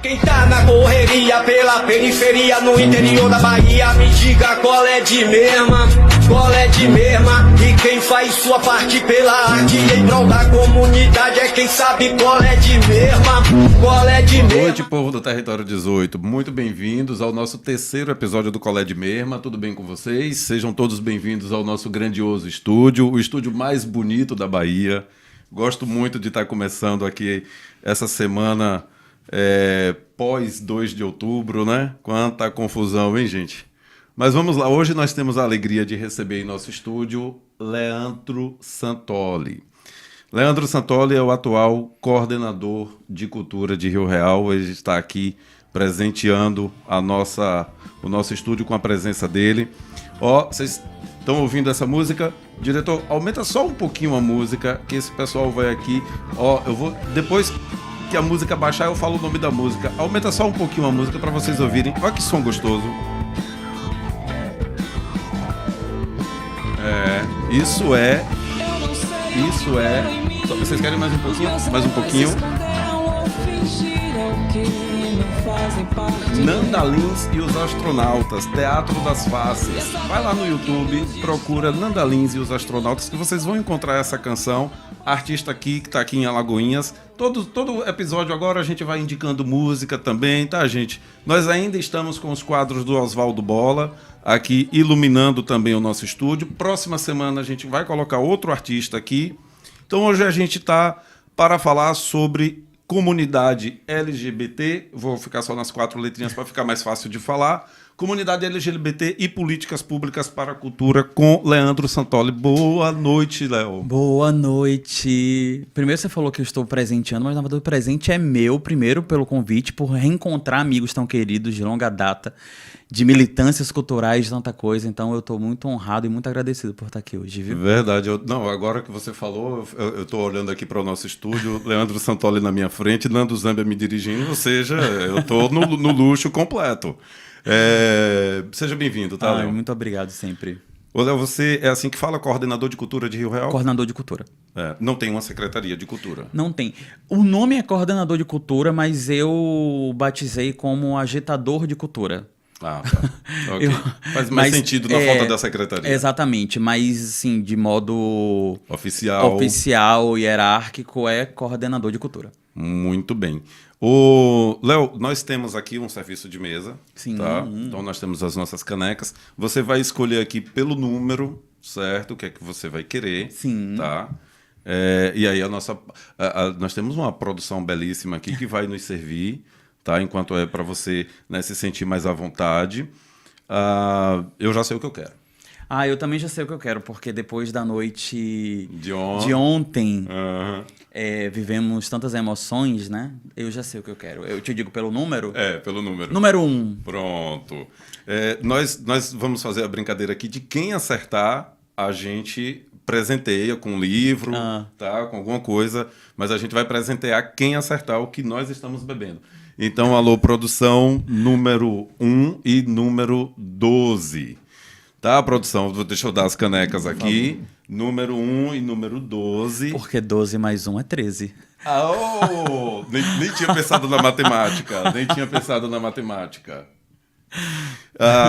Quem tá na correria pela periferia no interior da Bahia, me diga qual é de mesma, qual é de mesma. E quem faz sua parte pela arte em prol da comunidade é quem sabe qual é de mesma, qual é de mesma. Boa noite, povo do Território 18. Muito bem-vindos ao nosso terceiro episódio do Colé de Mesma. Tudo bem com vocês? Sejam todos bem-vindos ao nosso grandioso estúdio, o estúdio mais bonito da Bahia. Gosto muito de estar começando aqui essa semana pós 2 de outubro, né? Quanta confusão, hein, gente? Mas vamos lá, hoje nós temos a alegria de receber em nosso estúdio Leandro Santoli. Leandro Santoli é o atual coordenador de cultura de Rio Real. Ele está aqui presenteando o nosso estúdio com a presença dele. Ó, vocês estão ouvindo essa música? Diretor, aumenta só um pouquinho a música, que esse pessoal vai aqui. Ó, eu vou depois que a música baixar, eu falo o nome da música. Aumenta só um pouquinho a música para vocês ouvirem. Olha que som gostoso. Isso é. Vocês querem mais um pouquinho? Mais um pouquinho. Nanda Lins e os Astronautas, Teatro das Faces. Vai lá no YouTube, procura Nanda Lins e os Astronautas, que vocês vão encontrar essa canção. Artista aqui, que está aqui em Alagoinhas. Todo episódio agora a gente vai indicando música também, tá, gente? Nós ainda estamos com os quadros do Oswaldo Bola aqui iluminando também o nosso estúdio. Próxima semana a gente vai colocar outro artista aqui. Então hoje a gente está para falar sobre comunidade LGBT. Vou ficar só nas 4 letrinhas para ficar mais fácil de falar. Comunidade LGBT e políticas públicas para a cultura com Leandro Santoli. Boa noite, Léo. Boa noite. Primeiro você falou que eu estou presenteando, mas na verdade o presente é meu. Primeiro pelo convite, por reencontrar amigos tão queridos de longa data, de militâncias culturais, de tanta coisa. Então eu estou muito honrado e muito agradecido por estar aqui hoje, viu? Verdade. Agora que você falou, eu estou olhando aqui para o nosso estúdio, Leandro Santoli na minha frente, Nando Zambia me dirigindo, ou seja, eu estou no luxo completo. Seja bem-vindo, tá, Léo? Muito obrigado sempre. Ô, Léo, você é assim que fala, coordenador de cultura de Rio Real? Coordenador de cultura. Não tem uma secretaria de cultura? Não tem. O nome é coordenador de cultura, mas eu batizei como agitador de cultura. Ah, tá. Okay. Faz mais sentido na falta da secretaria. Exatamente, mas assim, de modo oficial, hierárquico, é coordenador de cultura. Muito bem. Léo, nós temos aqui um serviço de mesa. Sim. Tá? Então nós temos as nossas canecas. Você vai escolher aqui pelo número, certo? O que é que você vai querer. Sim. Tá? E aí nós temos uma produção belíssima aqui que vai nos servir, tá? Enquanto é para você, né, se sentir mais à vontade. Eu já sei o que eu quero. Eu também já sei o que eu quero, porque depois da noite de ontem, vivemos tantas emoções, né? Eu já sei o que eu quero. Eu te digo pelo número? Pelo número. Número 1. Pronto. Nós vamos fazer a brincadeira aqui de quem acertar, a gente presenteia com um livro, tá? Com alguma coisa, mas a gente vai presentear quem acertar o que nós estamos bebendo. Então, alô, produção número 1 e número 12. Tá, produção? Deixa eu dar as canecas aqui. Número 1 e número 12. Porque 12 mais 1 é 13. Nem tinha pensado na matemática.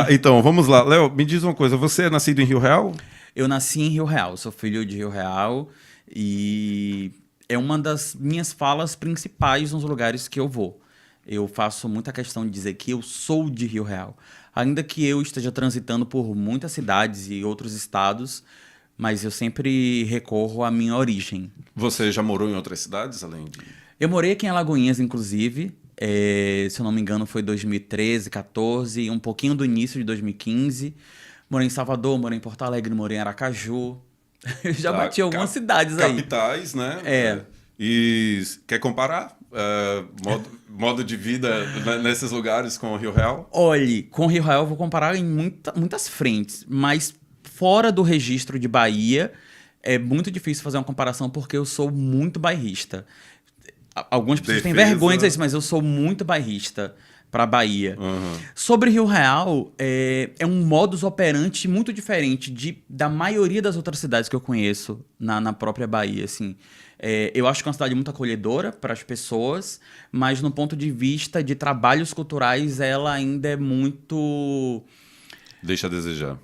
Então, vamos lá. Léo, me diz uma coisa. Você é nascido em Rio Real? Eu nasci em Rio Real. Sou filho de Rio Real. E é uma das minhas falas principais nos lugares que eu vou. Eu faço muita questão de dizer que eu sou de Rio Real. Ainda que eu esteja transitando por muitas cidades e outros estados, mas eu sempre recorro à minha origem. Você já morou em outras cidades, além de... Eu morei aqui em Alagoinhas, inclusive. Se eu não me engano, foi 2013, 2014, um pouquinho do início de 2015. Morei em Salvador, morei em Porto Alegre, morei em Aracaju. Eu já bati algumas cidades aí. Capitais, né? E quer comparar modo de vida nesses lugares com o Rio Real? Olhe, com o Rio Real eu vou comparar em muitas frentes, mas fora do registro de Bahia é muito difícil fazer uma comparação porque eu sou muito bairrista. Algumas pessoas têm vergonha de dizer isso, mas eu sou muito bairrista. para a Bahia. Uhum. Sobre Rio Real, é um modus operandi muito diferente da maioria das outras cidades que eu conheço na própria Bahia, assim. Eu acho que é uma cidade muito acolhedora para as pessoas, mas no ponto de vista de trabalhos culturais, ela ainda é muito... Deixa a desejar.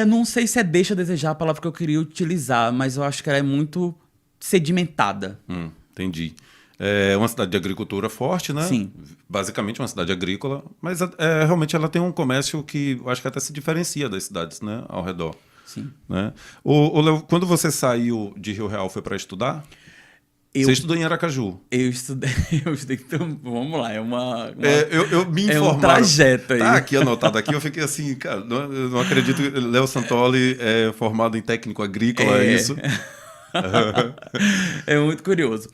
Não sei se deixa a desejar a palavra que eu queria utilizar, mas eu acho que ela é muito sedimentada. Entendi. É uma cidade de agricultura forte, né? Sim. Basicamente uma cidade agrícola, mas realmente ela tem um comércio que eu acho que até se diferencia das cidades, né, ao redor. Sim. Né? Ô, Léo, quando você saiu de Rio Real, foi para estudar? Você estudou em Aracaju. Eu estudei, então, vamos lá, Eu me informaram. É um trajeto aí. Tá aqui anotado aqui, eu fiquei assim, cara, eu não acredito que Léo Santoli é formado em técnico agrícola, é isso? É muito curioso.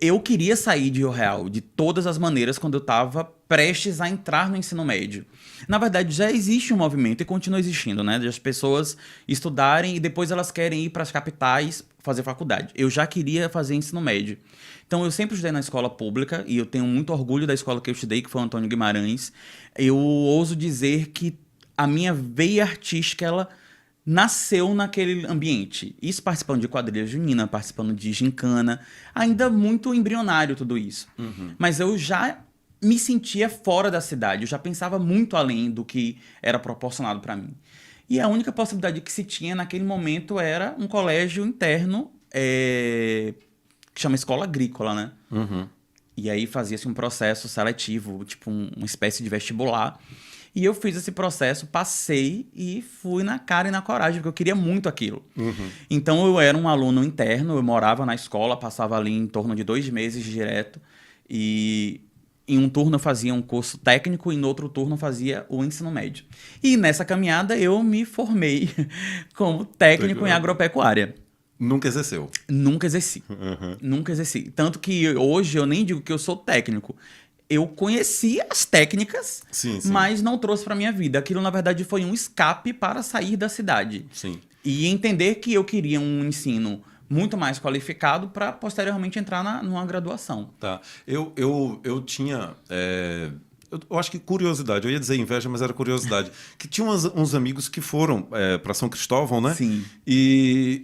Eu queria sair de Rio Real de todas as maneiras quando eu estava prestes a entrar no ensino médio. Na verdade, já existe um movimento e continua existindo, né? De as pessoas estudarem e depois elas querem ir para as capitais fazer faculdade. Eu já queria fazer ensino médio. Então, eu sempre estudei na escola pública e eu tenho muito orgulho da escola que eu estudei, que foi o Antônio Guimarães. Eu ouso dizer que a minha veia artística, ela nasceu naquele ambiente. Isso participando de quadrilha junina, participando de gincana, ainda muito embrionário tudo isso. Uhum. Mas eu já me sentia fora da cidade, eu já pensava muito além do que era proporcionado para mim. E a única possibilidade que se tinha naquele momento era um colégio interno, que chama Escola Agrícola, né? Uhum. E aí fazia-se um processo seletivo, tipo uma espécie de vestibular. E eu fiz esse processo, passei e fui na cara e na coragem, porque eu queria muito aquilo. Uhum. Então, eu era um aluno interno, eu morava na escola, passava ali em torno de 2 meses direto. E em um turno eu fazia um curso técnico e no outro turno eu fazia o ensino médio. E nessa caminhada eu me formei como técnico em agropecuária. Nunca exerceu? Nunca exerci. Uhum. Nunca exerci. Tanto que hoje eu nem digo que eu sou técnico. Eu conheci as técnicas, sim. Mas não trouxe para minha vida. Aquilo, na verdade, foi um escape para sair da cidade. Sim. E entender que eu queria um ensino muito mais qualificado para posteriormente entrar numa graduação. Tá. Eu tinha... Eu acho que curiosidade, eu ia dizer inveja, mas era curiosidade. Que tinha uns amigos que foram para São Cristóvão, né? Sim.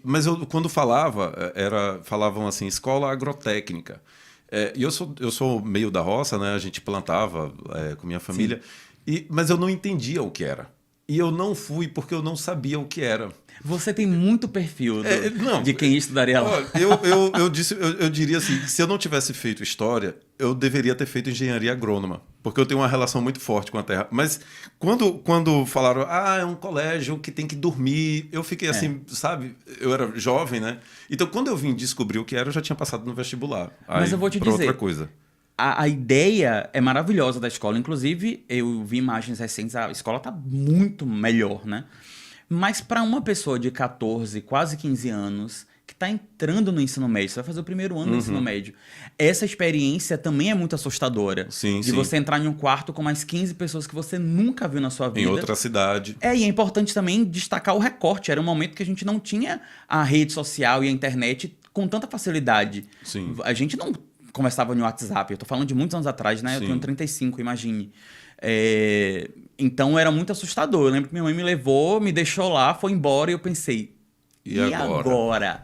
Mas eu, quando falavam assim, escola agrotécnica. E eu sou meio da roça, né? A gente plantava com minha família, mas eu não entendia o que era. E eu não fui porque eu não sabia o que era. Você tem muito perfil de quem estudaria lá. Eu diria assim, se eu não tivesse feito história, eu deveria ter feito engenharia agrônoma, porque eu tenho uma relação muito forte com a terra. Mas quando falaram, é um colégio que tem que dormir, eu fiquei assim, sabe? Eu era jovem, né? Então, quando eu vim descobrir o que era, eu já tinha passado no vestibular. Mas eu vou te dizer, outra coisa. A ideia é maravilhosa da escola. Inclusive, eu vi imagens recentes, a escola está muito melhor, né? Mas para uma pessoa de 14, quase 15 anos, que está entrando no ensino médio, você vai fazer o primeiro ano do ensino médio, essa experiência também é muito assustadora. Sim, de você entrar em um quarto com mais 15 pessoas que você nunca viu na sua vida. Em outra cidade. E é importante também destacar o recorte. Era um momento que a gente não tinha a rede social e a internet com tanta facilidade. Sim. A gente não conversava no WhatsApp. Eu tô falando de muitos anos atrás, né? Sim. Eu tenho 35, imagine. Então era muito assustador. Eu lembro que minha mãe me levou, me deixou lá, foi embora e eu pensei, e agora?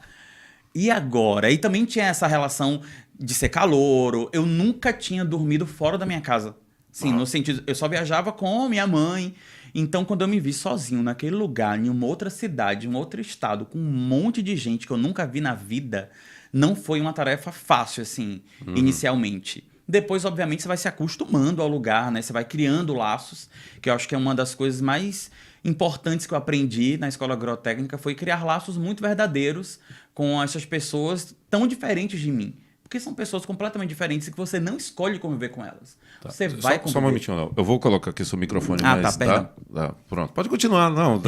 E agora? E também tinha essa relação de ser calouro. Eu nunca tinha dormido fora da minha casa. Sim, no sentido, eu só viajava com minha mãe. Então, quando eu me vi sozinho naquele lugar, em uma outra cidade, em um outro estado, com um monte de gente que eu nunca vi na vida, não foi uma tarefa fácil, assim, inicialmente. Depois, obviamente, você vai se acostumando ao lugar, né? Você vai criando laços, que eu acho que é uma das coisas mais importantes que eu aprendi na escola agrotécnica, foi criar laços muito verdadeiros com essas pessoas tão diferentes de mim. Porque são pessoas completamente diferentes e que você não escolhe conviver com elas. Tá. Você vai conviver. Só um momentinho, não. Eu vou colocar aqui seu microfone mais... perdão. Tá? Pronto. Pode continuar. Não,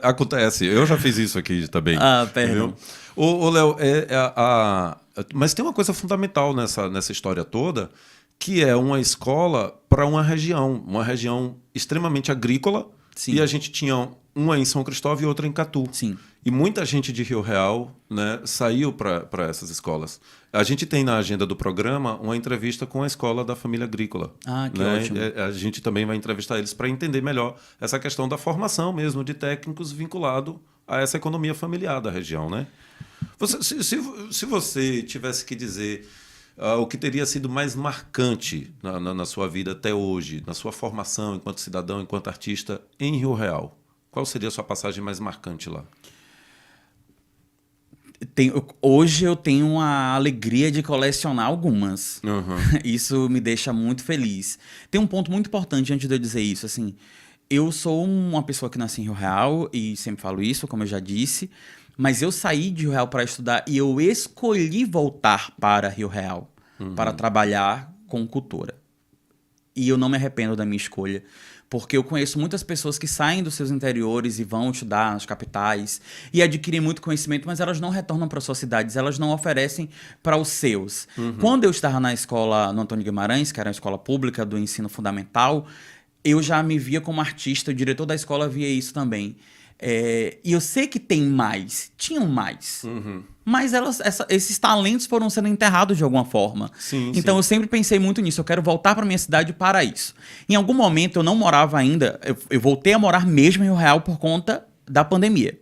acontece. Eu já fiz isso aqui também. Perdão. Ô, Léo, mas tem uma coisa fundamental nessa história toda, que é uma escola para uma região extremamente agrícola. Sim. E a gente tinha uma em São Cristóvão e outra em Catu. Sim. E muita gente de Rio Real, né, saiu para essas escolas. A gente tem na agenda do programa uma entrevista com a escola da família agrícola. Ah, que né? ótimo. A gente também vai entrevistar eles para entender melhor essa questão da formação mesmo de técnicos vinculado a essa economia familiar da região. Né? Se você tivesse que dizer o que teria sido mais marcante na sua vida até hoje, na sua formação enquanto cidadão, enquanto artista em Rio Real, qual seria a sua passagem mais marcante lá? Hoje eu tenho a alegria de colecionar algumas. Uhum. Isso me deixa muito feliz. Tem um ponto muito importante antes de eu dizer isso. Assim, eu sou uma pessoa que nasci em Rio Real e sempre falo isso, como eu já disse. Mas eu saí de Rio Real para estudar e eu escolhi voltar para Rio Real para trabalhar com cultura. E eu não me arrependo da minha escolha. Porque eu conheço muitas pessoas que saem dos seus interiores e vão estudar nas capitais e adquirem muito conhecimento, mas elas não retornam para suas cidades, elas não oferecem para os seus. Quando eu estava na escola no Antônio Guimarães, que era uma escola pública do ensino fundamental, eu já me via como artista, o diretor da escola via isso também. E eu sei que tem mais, tinham mais, mas esses talentos foram sendo enterrados de alguma forma. Sim, então sim. eu sempre pensei muito nisso, eu quero voltar para minha cidade para isso. Em algum momento eu não morava ainda, eu voltei a morar mesmo em Rio Real por conta da pandemia.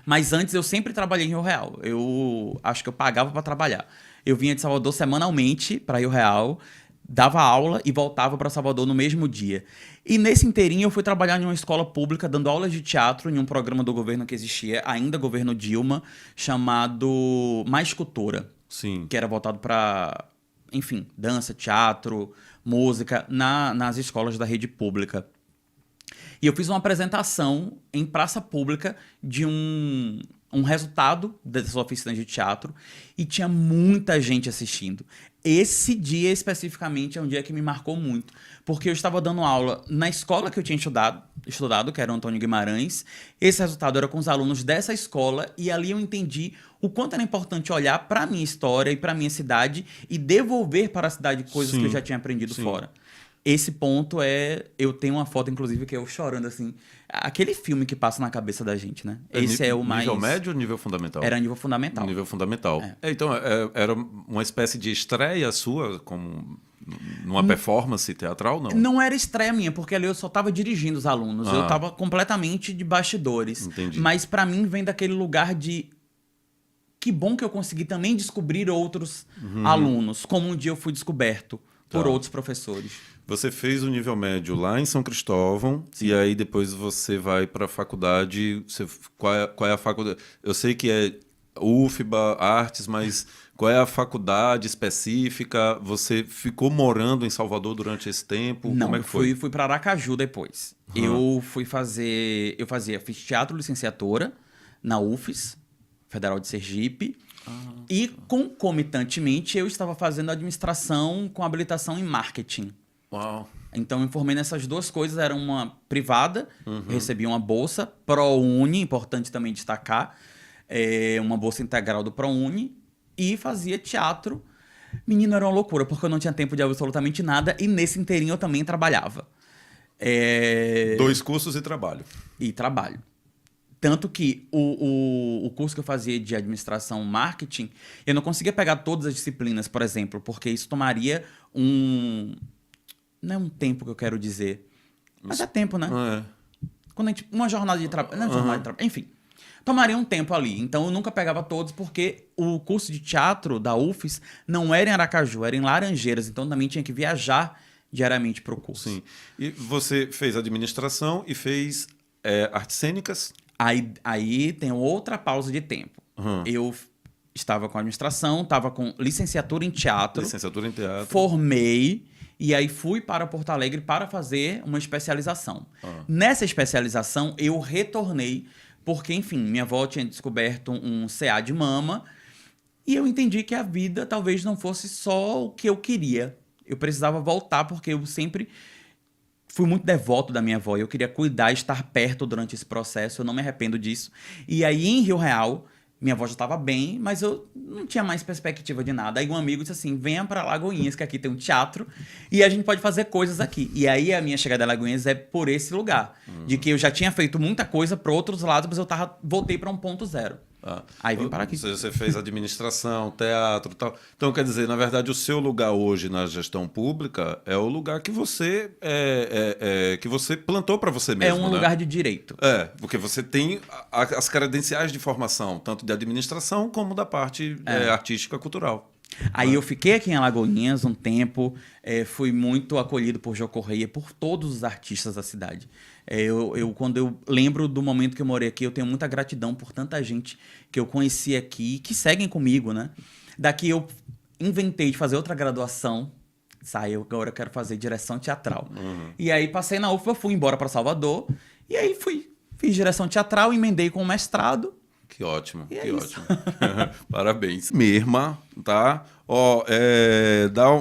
Mas antes eu sempre trabalhei em Rio Real, eu acho que eu pagava para trabalhar. Eu vinha de Salvador semanalmente para Rio Real, dava aula e voltava para Salvador no mesmo dia. E nesse inteirinho eu fui trabalhar em uma escola pública, dando aulas de teatro em um programa do governo que existia, ainda governo Dilma, chamado Mais Cultura. Sim. Que era voltado para, enfim, dança, teatro, música, nas escolas da rede pública. E eu fiz uma apresentação em praça pública de um resultado dessas oficinas de teatro e tinha muita gente assistindo. Esse dia especificamente é um dia que me marcou muito, porque eu estava dando aula na escola que eu tinha estudado, que era o Antônio Guimarães. Esse resultado era com os alunos dessa escola e ali eu entendi o quanto era importante olhar para a minha história e para a minha cidade e devolver para a cidade coisas que eu já tinha aprendido fora. Esse ponto eu tenho uma foto, inclusive, que eu chorando, assim. Aquele filme que passa na cabeça da gente, né? Esse é o mais... Nível médio ou nível fundamental? Era nível fundamental. Nível fundamental. Então, era uma espécie de estreia sua, como numa performance teatral, não? Não era estreia minha, porque ali eu só estava dirigindo os alunos. Eu estava completamente de bastidores. Entendi. Mas para mim vem daquele lugar de... Que bom que eu consegui também descobrir outros alunos, como um dia eu fui descoberto por outros professores. Você fez o nível médio lá em São Cristóvão. Sim. E aí depois você vai para a faculdade. Qual é a faculdade? Eu sei que é UFBA, Artes, mas qual é a faculdade específica? Você ficou morando em Salvador durante esse tempo? Não, como é que foi? Fui para Aracaju depois. Fiz teatro licenciatura na UFES, Federal de Sergipe. E, concomitantemente, eu estava fazendo administração com habilitação em marketing. Uau! Então, eu me formei nessas duas coisas. Era uma privada, eu recebi uma bolsa, ProUni, importante também destacar, uma bolsa integral do ProUni, e fazia teatro. Menino, era uma loucura, porque eu não tinha tempo de absolutamente nada, e nesse inteirinho eu também trabalhava. 2 cursos e trabalho. E trabalho. Tanto que o curso que eu fazia de administração marketing, eu não conseguia pegar todas as disciplinas, por exemplo, porque isso tomaria não é um tempo que eu quero dizer, mas é tempo, né? Quando uma jornada de trabalho... Não é jornada de trabalho, enfim. Tomaria um tempo ali. Então, eu nunca pegava todos, porque o curso de teatro da UFES não era em Aracaju, era em Laranjeiras. Então, também tinha que viajar diariamente para o curso. Sim. E você fez administração e fez artes cênicas? Aí tem outra pausa de tempo. Eu estava com administração, estava com licenciatura em teatro. Licenciatura em teatro. Formei e aí fui para Porto Alegre para fazer uma especialização. Nessa especialização, eu retornei porque, enfim, minha avó tinha descoberto um CA de mama e eu entendi que a vida talvez não fosse só o que eu queria. Eu precisava voltar porque eu sempre... fui muito devoto da minha avó e eu queria cuidar, estar perto durante esse processo. Eu não me arrependo disso. E aí, em Rio Real, Minha avó já estava bem, mas eu não tinha mais perspectiva de nada. Aí um amigo disse assim, venha para Lagoinhas, que aqui tem um teatro, e a gente pode fazer coisas aqui. E aí a minha chegada a Lagoinhas é por esse lugar. De que eu já tinha feito muita coisa para outros lados, mas eu voltei para um ponto zero. Aí vim para aqui. Você fez administração, teatro e tal. Então, quer dizer, na verdade, o seu lugar hoje na gestão pública é o lugar que você que você plantou para você mesmo, É um lugar de direito. Porque você tem as credenciais de formação, tanto de administração como da parte artística cultural. Aí eu fiquei aqui em Alagoinhas um tempo, fui muito acolhido por Jô Correia, por todos os artistas da cidade. Quando eu lembro do momento que eu morei aqui, eu tenho muita gratidão por tanta gente que eu conheci aqui, que seguem comigo, né? Daqui eu inventei de fazer outra graduação, agora eu quero fazer direção teatral. E aí passei na UFBA, fui embora para Salvador, e aí fiz direção teatral, emendei com o mestrado. Que ótimo, E que é ótimo. Parabéns. Merma, tá?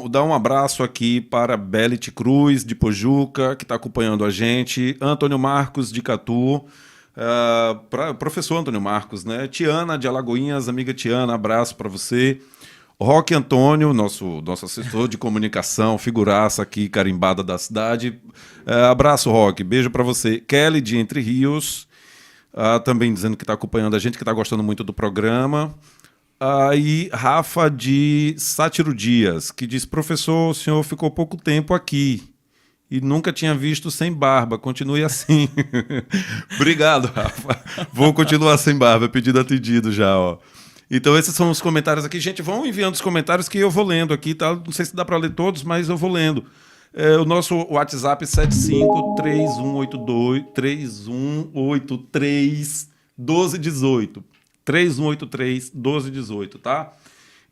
Dá um abraço aqui para Belite Cruz, de Pojuca, que está acompanhando a gente. Antônio Marcos, de Catu. Professor Antônio Marcos, né? Tiana, de Alagoinhas, amiga Tiana, abraço para você. Roque Antônio, nosso assessor de comunicação, figuraça aqui, carimbada da cidade. Abraço, Roque, beijo para você. Kelly, de Entre Rios. Também dizendo que está acompanhando a gente, que está gostando muito do programa. E Rafa de Sátiro Dias, que diz: professor, o senhor ficou pouco tempo aqui e nunca tinha visto sem barba, continue assim. Obrigado, Rafa. Vou continuar sem barba, pedido atendido já, ó. Então esses são os comentários aqui. Gente, vão enviando os comentários que eu vou lendo aqui, tá? Não sei se dá para ler todos, mas eu vou lendo. O nosso WhatsApp é 75-3183-1218. 3183-1218, tá?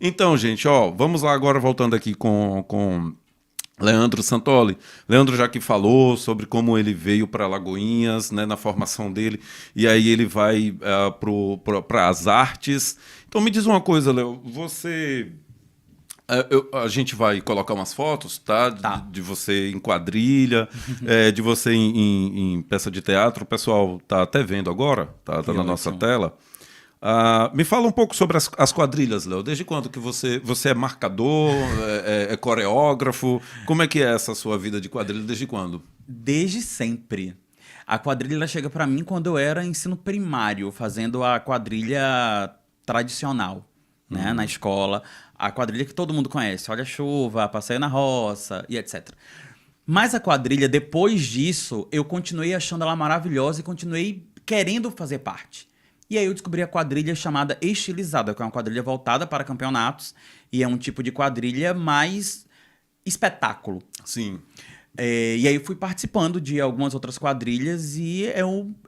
Então, gente, vamos lá agora voltando aqui com Leandro Santoli. Leandro já que falou sobre como ele veio para Alagoinhas, né, na formação dele, e aí ele vai para as artes. Então me diz uma coisa, Léo, você... a gente vai colocar umas fotos, tá? De você em quadrilha, de você em peça de teatro. O pessoal tá até vendo agora, tá na nossa tela. Me fala um pouco sobre as quadrilhas, Léo. Desde quando que você é marcador, é coreógrafo? Como é que é essa sua vida de quadrilha? Desde quando? Desde sempre. A quadrilha ela chega para mim quando eu era ensino primário, fazendo a quadrilha tradicional, né, na escola. A quadrilha que todo mundo conhece, Olha a Chuva, Passeio na Roça e etc. Mas a quadrilha, depois disso, eu continuei achando ela maravilhosa e continuei querendo fazer parte. E aí eu descobri a quadrilha chamada Estilizada, que é uma quadrilha voltada para campeonatos e é um tipo de quadrilha mais espetáculo. Sim. E aí eu fui participando de algumas outras quadrilhas e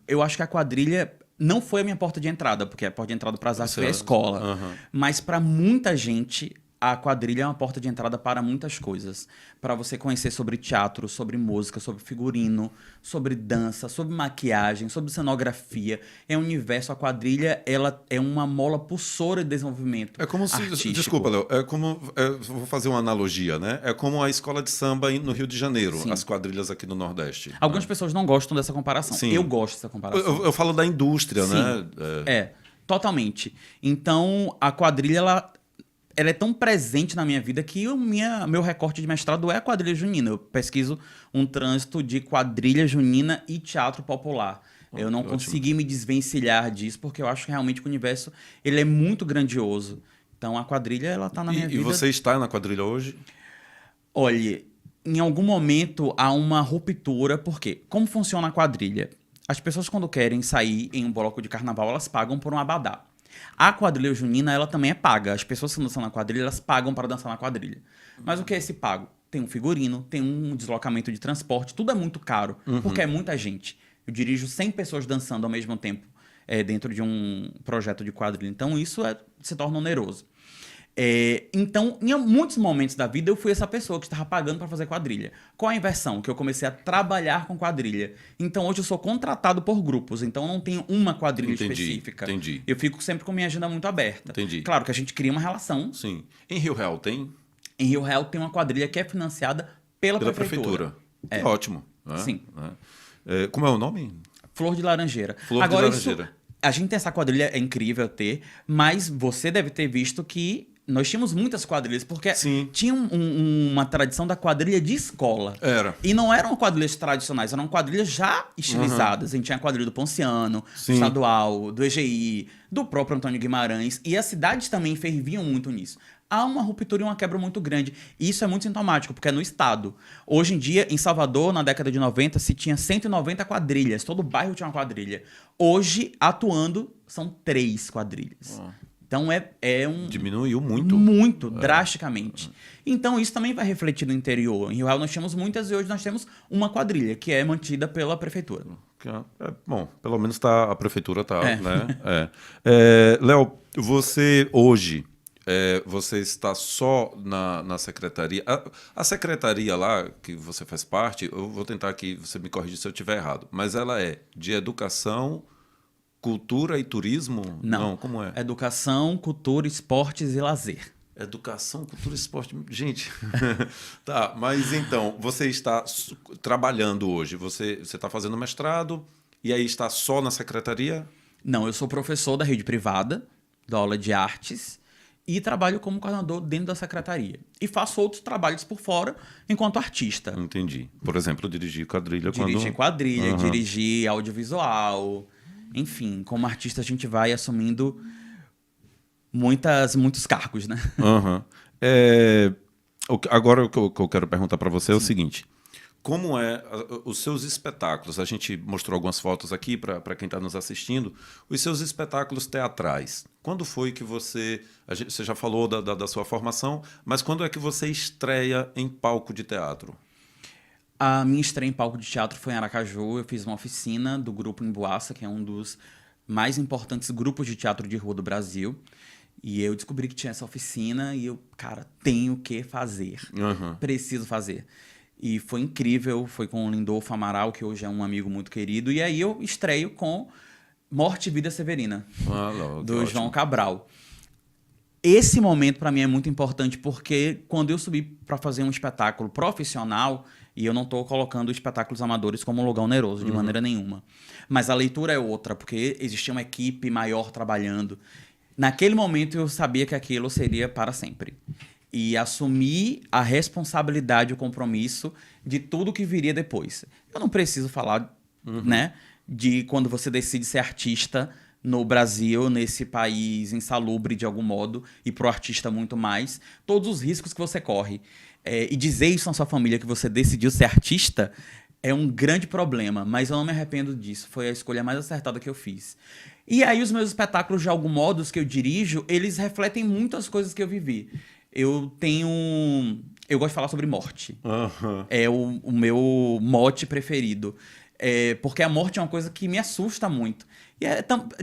eu acho que a quadrilha... não foi a minha porta de entrada, porque a porta de entrada para as artes foi a escola. Mas para muita gente, a quadrilha é uma porta de entrada para muitas coisas. Para você conhecer sobre teatro, sobre música, sobre figurino, sobre dança, sobre maquiagem, sobre cenografia. É um universo, a quadrilha ela é uma mola pulsora de desenvolvimento artístico. Desculpa, Léo, vou fazer uma analogia, né? É como a escola de samba no Rio de Janeiro, Sim. as quadrilhas aqui no Nordeste. Algumas pessoas não gostam dessa comparação. Sim. Eu gosto dessa comparação. Eu falo da indústria, Sim. né? Totalmente. Então, a quadrilha, ela é tão presente na minha vida que meu recorte de mestrado é a quadrilha junina. Eu pesquiso um trânsito de quadrilha junina e teatro popular. Eu não consegui me desvencilhar disso, porque eu acho que realmente o universo ele é muito grandioso. Então, a quadrilha, ela tá na minha vida. E você está na quadrilha hoje? Olha, em algum momento há uma ruptura, porque como funciona a quadrilha? As pessoas, quando querem sair em um bloco de carnaval, elas pagam por um abadá. A quadrilha junina, ela também é paga. As pessoas que dançam na quadrilha, elas pagam para dançar na quadrilha. Mas o que é esse pago? Tem um figurino, tem um deslocamento de transporte, tudo é muito caro, porque é muita gente. Eu dirijo 100 pessoas dançando ao mesmo tempo dentro de um projeto de quadrilha. Então, isso se torna oneroso. Então, em muitos momentos da vida, eu fui essa pessoa que estava pagando para fazer quadrilha. Qual a inversão? Que eu comecei a trabalhar com quadrilha. Então, hoje eu sou contratado por grupos. Então, eu não tenho uma quadrilha específica. Entendi. Eu fico sempre com minha agenda muito aberta. Entendi. Claro que a gente cria uma relação. Sim. Em Rio Real tem? Em Rio Real tem uma quadrilha que é financiada pela prefeitura. Ótimo. Né? Sim. Como é o nome? Flor de Laranjeira. Flor de Laranjeira. A gente tem essa quadrilha, é incrível ter, mas você deve ter visto que nós tínhamos muitas quadrilhas, porque Sim. tinha uma tradição da quadrilha de escola. Era. E não eram quadrilhas tradicionais, eram quadrilhas já estilizadas. A gente tinha a quadrilha do Ponciano, Sim. do Estadual, do EGI, do próprio Antônio Guimarães. E as cidades também ferviam muito nisso. Há uma ruptura e uma quebra muito grande. E isso é muito sintomático, porque é no estado. Hoje em dia, em Salvador, na década de 90, se tinha 190 quadrilhas. Todo bairro tinha uma quadrilha. Hoje, atuando, são 3 quadrilhas. Então é um... Diminuiu muito. Muito, drasticamente. Então isso também vai refletir no interior. Em Rio Real nós tínhamos muitas e hoje nós temos uma quadrilha, que é mantida pela prefeitura. Bom, pelo menos a prefeitura tá, É. né? Léo, você hoje, você está só na secretaria. A secretaria lá, que você faz parte, eu vou tentar que você me corrija se eu estiver errado, mas ela é de educação, cultura e turismo? Não. Como é? Educação, cultura, esportes e lazer. Educação, cultura e esporte. Gente, tá, mas então, você está trabalhando hoje, você está fazendo mestrado e aí está só na secretaria? Não, eu sou professor da rede privada, dou aula de artes e trabalho como coordenador dentro da secretaria. E faço outros trabalhos por fora enquanto artista. Entendi. Por exemplo, dirigir quadrilha Dirigir quadrilha, dirigir audiovisual. Enfim, como artista a gente vai assumindo muitos cargos, né? Uhum. Agora o que eu quero perguntar para você é o seguinte: como os seus espetáculos? A gente mostrou algumas fotos aqui para quem está nos assistindo. Os seus espetáculos teatrais. Quando foi que você já falou da sua formação, mas quando é que você estreia em palco de teatro? A minha estreia em palco de teatro foi em Aracaju. Eu fiz uma oficina do Grupo Emboaça, que é um dos mais importantes grupos de teatro de rua do Brasil. E eu descobri que tinha essa oficina e eu, cara, tenho que fazer. Preciso fazer. E foi incrível, foi com o Lindolfo Amaral, que hoje é um amigo muito querido. E aí eu estreio com Morte e Vida Severina, do João Cabral. Esse momento para mim é muito importante porque quando eu subi para fazer um espetáculo profissional, e eu não estou colocando espetáculos amadores como um lugar oneroso, de maneira nenhuma. Mas a leitura é outra, porque existia uma equipe maior trabalhando. Naquele momento eu sabia que aquilo seria para sempre. E assumi a responsabilidade e o compromisso de tudo que viria depois. Eu não preciso falar, né, de quando você decide ser artista no Brasil, nesse país insalubre de algum modo, e pro artista muito mais, todos os riscos que você corre. E dizer isso na sua família que você decidiu ser artista é um grande problema, mas eu não me arrependo disso. Foi a escolha mais acertada que eu fiz. E aí os meus espetáculos, de algum modo, os que eu dirijo, eles refletem muito as coisas que eu vivi. Eu gosto de falar sobre morte. É o meu mote preferido. Porque a morte é uma coisa que me assusta muito. E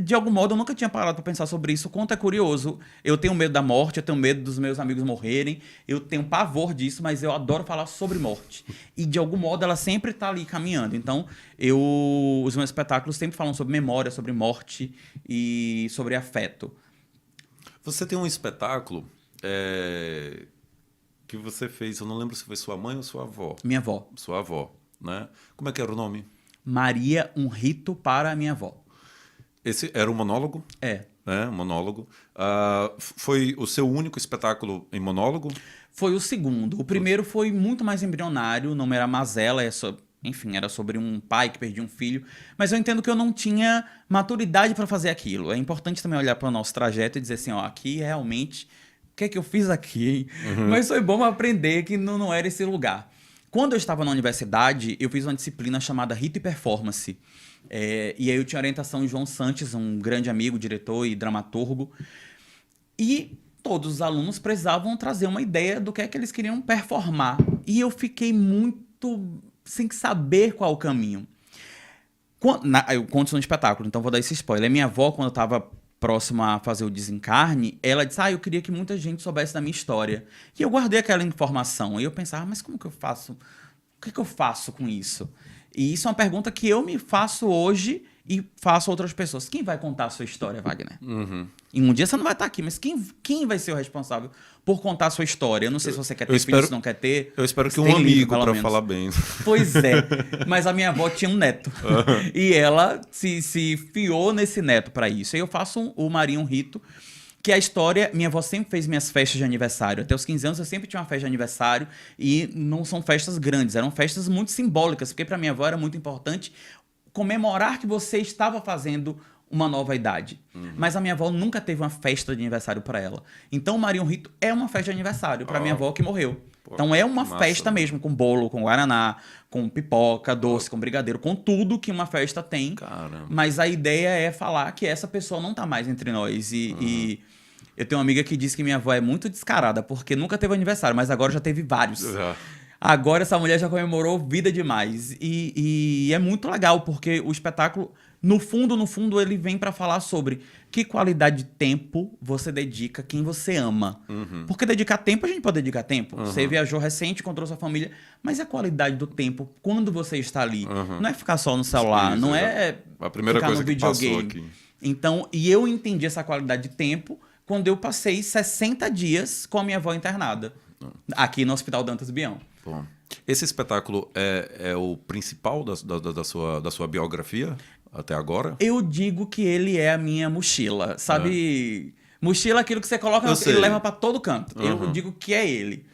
de algum modo eu nunca tinha parado para pensar sobre isso. O quanto é curioso. Eu tenho medo da morte, eu tenho medo dos meus amigos morrerem, eu tenho pavor disso, mas eu adoro falar sobre morte. E de algum modo ela sempre está ali caminhando. Então os meus espetáculos sempre falam sobre memória, sobre morte e sobre afeto. Você tem um espetáculo que você fez, eu não lembro se foi sua mãe ou sua avó. Minha avó. Sua avó, né? Como é que era o nome? Maria, um rito para a minha avó. Esse era um monólogo? Um monólogo. Foi o seu único espetáculo em monólogo? Foi o segundo. O primeiro foi muito mais embrionário, o nome era Mazela, enfim, era sobre um pai que perdia um filho. Mas eu entendo que eu não tinha maturidade para fazer aquilo. É importante também olhar para o nosso trajeto e dizer assim, ó, aqui realmente, o que é que eu fiz aqui? Mas foi bom aprender que não era esse lugar. Quando eu estava na universidade, eu fiz uma disciplina chamada Rito e Performance. E aí eu tinha orientação de João Sanches, um grande amigo, diretor e dramaturgo. E todos os alunos precisavam trazer uma ideia do que é que eles queriam performar. E eu fiquei muito sem saber qual o caminho. Eu conto isso no espetáculo, então vou dar esse spoiler. Minha avó, quando eu estava próximo a fazer o desencarne, ela disse, eu queria que muita gente soubesse da minha história. E eu guardei aquela informação. E eu pensava, mas como que eu faço? O que eu faço com isso? E isso é uma pergunta que eu me faço hoje e faço outras pessoas. Quem vai contar a sua história, Wagner? E um dia você não vai estar aqui, mas quem vai ser o responsável por contar a sua história? Eu não sei se você quer ter filho, se não quer ter. Eu espero que tem um amigo livro, pelo para menos. falar bem. Pois é, mas a minha avó tinha um neto. E ela se fiou nesse neto para isso. Aí eu faço o Maria um Rito, que a história... Minha avó sempre fez minhas festas de aniversário. Até os 15 anos eu sempre tinha uma festa de aniversário e não são festas grandes, eram festas muito simbólicas, porque para minha avó era muito importante comemorar que você estava fazendo uma nova idade. Mas a minha avó nunca teve uma festa de aniversário para ela. Então o Maria um Rito é uma festa de aniversário para minha avó que morreu. Então é uma festa mesmo, com bolo, com guaraná, com pipoca, doce, com brigadeiro, com tudo que uma festa tem. Caramba. Mas a ideia é falar que essa pessoa não tá mais entre nós. E eu tenho uma amiga que disse que minha avó é muito descarada, porque nunca teve aniversário, mas agora já teve vários. Agora essa mulher já comemorou vida demais. E é muito legal, porque o espetáculo, no fundo, ele vem para falar sobre que qualidade de tempo você dedica a quem você ama. Porque dedicar tempo, a gente pode dedicar tempo. Você viajou recente, encontrou sua família, mas é a qualidade do tempo quando você está ali. Não é ficar só no celular, Isso, não é a primeira ficar coisa no que passou videogame. aqui. Então, e eu entendi essa qualidade de tempo quando eu passei 60 dias com a minha avó internada. Aqui no Hospital Dantas Bião. Bom, esse espetáculo é o principal da sua biografia até agora? Eu digo que ele é a minha mochila, sabe? Mochila é aquilo que você coloca, ele leva pra todo canto. Eu digo que é ele.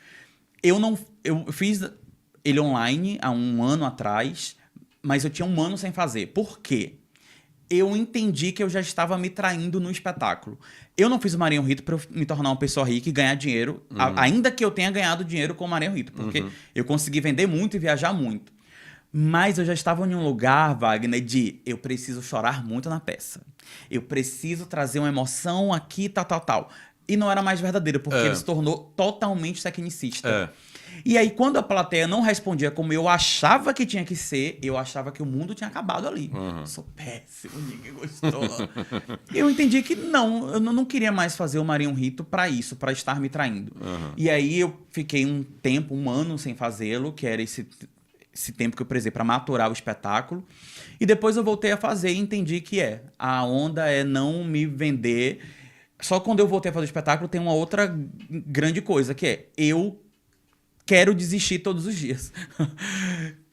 Eu fiz ele online há um ano atrás, mas eu tinha um ano sem fazer. Por quê? Eu entendi que eu já estava me traindo no espetáculo. Eu não fiz o Maria um Rito para eu me tornar uma pessoa rica e ganhar dinheiro, ainda que eu tenha ganhado dinheiro com o Maria um Rito, porque eu consegui vender muito e viajar muito. Mas eu já estava em um lugar, Wagner, de eu preciso chorar muito na peça. Eu preciso trazer uma emoção aqui, tal. E não era mais verdadeiro, porque ele se tornou totalmente tecnicista. E aí, quando a plateia não respondia como eu achava que tinha que ser, eu achava que o mundo tinha acabado ali. Eu sou péssimo, ninguém gostou. Eu entendi que eu não queria mais fazer o Maria um Rito pra isso, pra estar me traindo. E aí eu fiquei um ano sem fazê-lo, que era esse tempo que eu precisei pra maturar o espetáculo. E depois eu voltei a fazer e entendi que a onda é não me vender. Só quando eu voltei a fazer o espetáculo tem uma outra grande coisa, que é eu quero desistir todos os dias.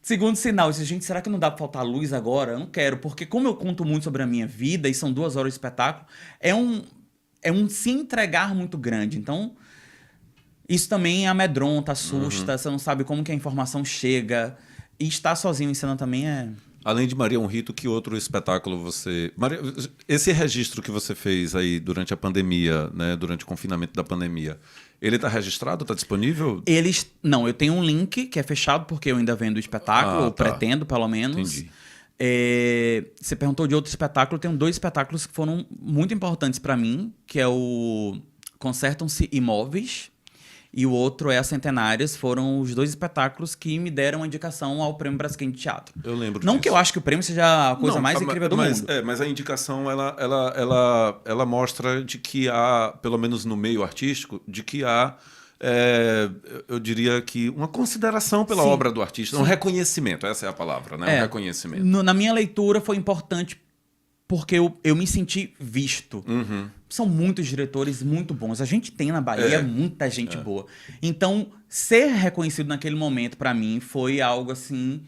Segundo sinal, eu disse, gente, será que não dá pra faltar luz agora? Eu não quero, porque como eu conto muito sobre a minha vida e são 2 horas de espetáculo, é um se entregar muito grande. Então, isso também amedronta, assusta, você não sabe como que a informação chega. E estar sozinho em cena também é... Além de Maria um Rito, que outro espetáculo você... Esse registro que você fez aí durante a pandemia, né, durante o confinamento da pandemia, ele está registrado? Está disponível? Não, eu tenho um link que é fechado porque eu ainda vendo o espetáculo, ou pretendo, pelo menos. Entendi. Você perguntou de outro espetáculo, eu tenho 2 espetáculos que foram muito importantes para mim, que é o Consertam-se Imóveis e o outro é a Centenárias. Foram os 2 espetáculos que me deram a indicação ao Prêmio Braskem de Teatro. Eu lembro Não disso. que eu acho que o prêmio seja a coisa mais incrível do mundo. Mas a indicação, ela mostra de que há, pelo menos no meio artístico, de que há, eu diria que uma consideração pela obra do artista, um reconhecimento, essa é a palavra, né? Um reconhecimento. Na minha leitura foi importante porque eu me senti visto. São muitos diretores muito bons. A gente tem na Bahia muita gente boa. Então, ser reconhecido naquele momento, pra mim, foi algo assim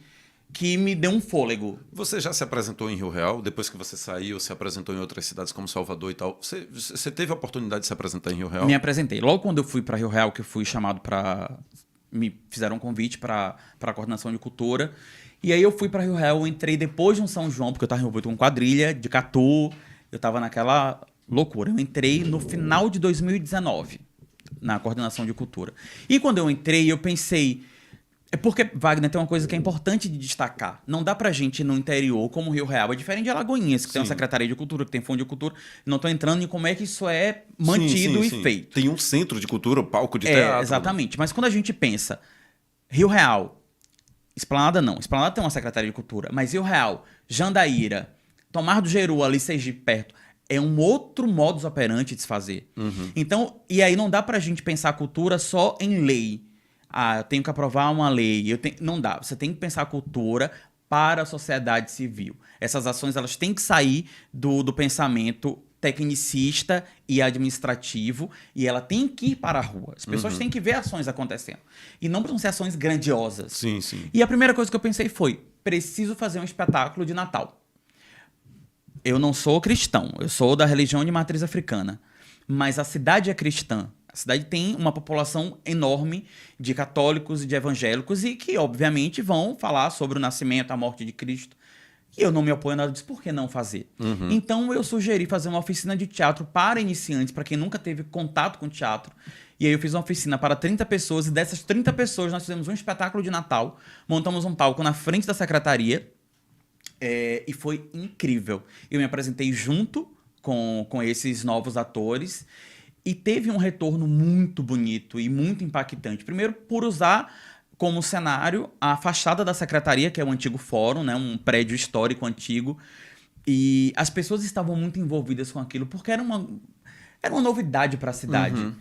que me deu um fôlego. Você já se apresentou em Rio Real? Depois que você saiu, se apresentou em outras cidades como Salvador e tal. Você teve a oportunidade de se apresentar em Rio Real? Me apresentei. Logo quando eu fui pra Rio Real, que eu fui chamado pra... Me fizeram um convite pra coordenação de cultura. E aí eu fui pra Rio Real, eu entrei depois de um São João, porque eu tava envolvido com quadrilha, de Catu. Eu tava naquela loucura. Eu entrei no final de 2019, na coordenação de cultura. E quando eu entrei, eu pensei... É porque, Wagner, tem uma coisa que é importante de destacar. Não dá pra gente ir no interior, como o Rio Real. É diferente de Alagoinhas, que tem uma Secretaria de Cultura, que tem Fundo de Cultura. Não tô entrando em como é que isso é mantido e feito. Tem um centro de cultura, palco de teatro. Exatamente. Mas quando a gente pensa, Rio Real, Esplanada não. Esplanada tem uma Secretaria de Cultura. Mas Rio Real, Jandaíra, Tomar do Jeru, ali Sergipe perto, é um outro modus operandi de se fazer. Então, e aí não dá pra gente pensar a cultura só em lei. Eu tenho que aprovar uma lei. Não dá. Você tem que pensar a cultura para a sociedade civil. Essas ações elas têm que sair do pensamento tecnicista e administrativo, e ela tem que ir para a rua. As pessoas têm que ver ações acontecendo. E não precisam ser ações grandiosas. Sim, sim. E a primeira coisa que eu pensei foi, preciso fazer um espetáculo de Natal. Eu não sou cristão, eu sou da religião de matriz africana, mas a cidade é cristã. A cidade tem uma população enorme de católicos e de evangélicos e que, obviamente, vão falar sobre o nascimento, a morte de Cristo. E eu não me oponho a nada disso, por que não fazer? Então eu sugeri fazer uma oficina de teatro para iniciantes, para quem nunca teve contato com teatro. E aí eu fiz uma oficina para 30 pessoas, e dessas 30 pessoas nós fizemos um espetáculo de Natal, montamos um palco na frente da secretaria, e foi incrível. Eu me apresentei junto com esses novos atores, e teve um retorno muito bonito e muito impactante. Primeiro, por usar como cenário a fachada da secretaria, que é o antigo fórum, né, um prédio histórico antigo. E as pessoas estavam muito envolvidas com aquilo, porque era uma novidade para a cidade.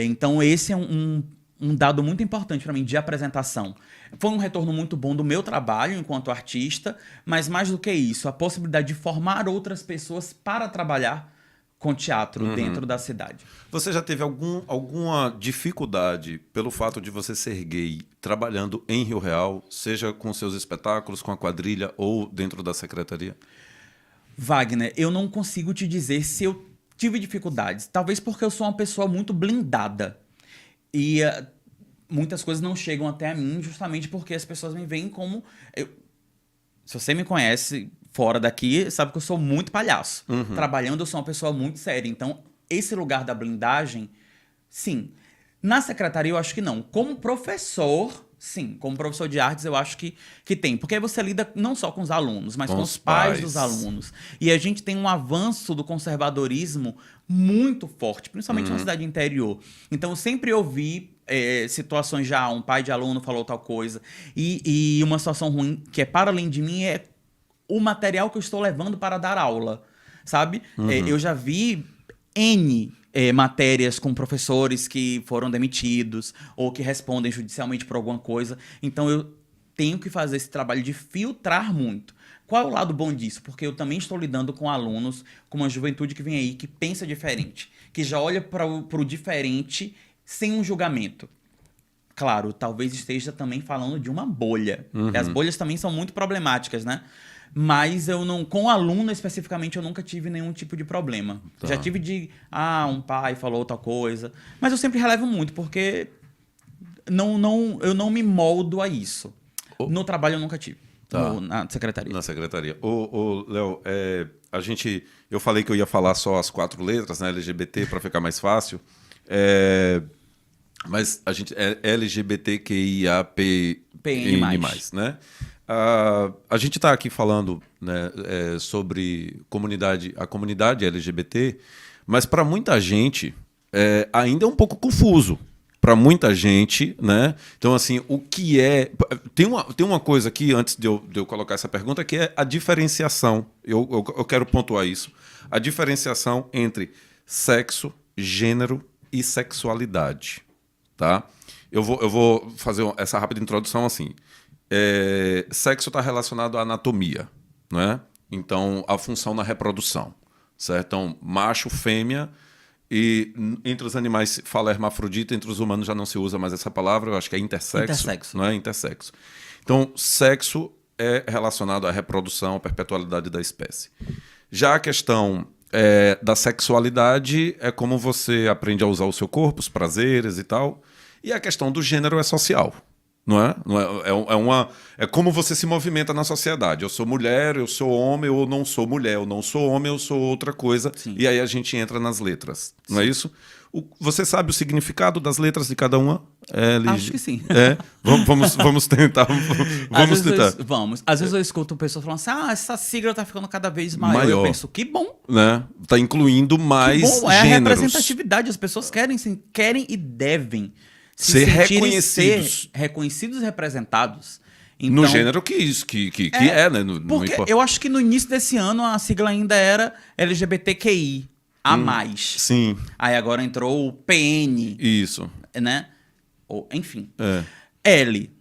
Então, esse é um dado muito importante para mim de apresentação. Foi um retorno muito bom do meu trabalho enquanto artista, mas mais do que isso, a possibilidade de formar outras pessoas para trabalhar com teatro dentro da cidade. Você já teve alguma dificuldade pelo fato de você ser gay trabalhando em Rio Real, seja com seus espetáculos, com a quadrilha ou dentro da secretaria? Wagner, eu não consigo te dizer se eu tive dificuldades. Talvez porque eu sou uma pessoa muito blindada. E muitas coisas não chegam até a mim justamente porque as pessoas me veem como... Se você me conhece fora daqui, sabe que eu sou muito palhaço. Trabalhando, eu sou uma pessoa muito séria. Então, esse lugar da blindagem, sim. Na secretaria, eu acho que não. Como professor, sim. Como professor de artes, eu acho que tem. Porque aí você lida não só com os alunos, mas com os pais dos alunos. E a gente tem um avanço do conservadorismo muito forte, principalmente na cidade interior. Então, eu sempre ouvi situações já, um pai de aluno falou tal coisa. E uma situação ruim, que é para além de mim, é o material que eu estou levando para dar aula, sabe? Eu já vi N matérias com professores que foram demitidos ou que respondem judicialmente por alguma coisa. Então, eu tenho que fazer esse trabalho de filtrar muito. Qual é o lado bom disso? Porque eu também estou lidando com alunos, com uma juventude que vem aí, que pensa diferente, que já olha para o diferente sem um julgamento. Claro, talvez esteja também falando de uma bolha. E as bolhas também são muito problemáticas, né? Mas eu não, com aluno especificamente, eu nunca tive nenhum tipo de problema. Tá. Já tive um pai falou tal coisa. Mas eu sempre relevo muito, porque eu não me moldo a isso. No trabalho eu nunca tive. Tá. Na secretaria. Na secretaria. Léo, eu falei que eu ia falar só as 4 letras, né, LGBT, para ficar mais fácil. Mas a gente é LGBTQIAPN+, né? A gente está aqui falando, né, sobre a comunidade LGBT, mas para muita gente ainda é um pouco confuso. Para muita gente, né? Então, assim, o que é... Tem uma coisa aqui, antes de eu colocar essa pergunta, que é a diferenciação. Eu quero pontuar isso. A diferenciação entre sexo, gênero e sexualidade. Tá? Eu vou fazer essa rápida introdução assim. Sexo está relacionado à anatomia, né? Então, a função na reprodução, certo? Então, macho, fêmea, e entre os animais se fala hermafrodita, entre os humanos já não se usa mais essa palavra, eu acho que é intersexo. Não é? Intersexo. Então, sexo é relacionado à reprodução, à perpetualidade da espécie. Já a questão da sexualidade é como você aprende a usar o seu corpo, os prazeres e tal. E a questão do gênero é social, não é? É como você se movimenta na sociedade. Eu sou mulher, eu sou homem, eu não sou mulher, eu não sou homem, eu sou outra coisa. Sim. E aí a gente entra nas letras, não é isso? Você sabe o significado das letras de cada uma? Acho que sim. Vamos tentar. Vamos. Às vezes eu escuto pessoas falando assim, essa sigla tá ficando cada vez maior. Eu penso, que bom. Né? Tá incluindo mais que bom. Gêneros. É a representatividade. As pessoas querem e devem ser reconhecidos. Reconhecidos e representados. Então, no gênero que é, né? Porque eu acho que no início desse ano a sigla ainda era LGBTQI. A mais. Sim. Aí agora entrou o PN. Isso. Né? Enfim. É. L.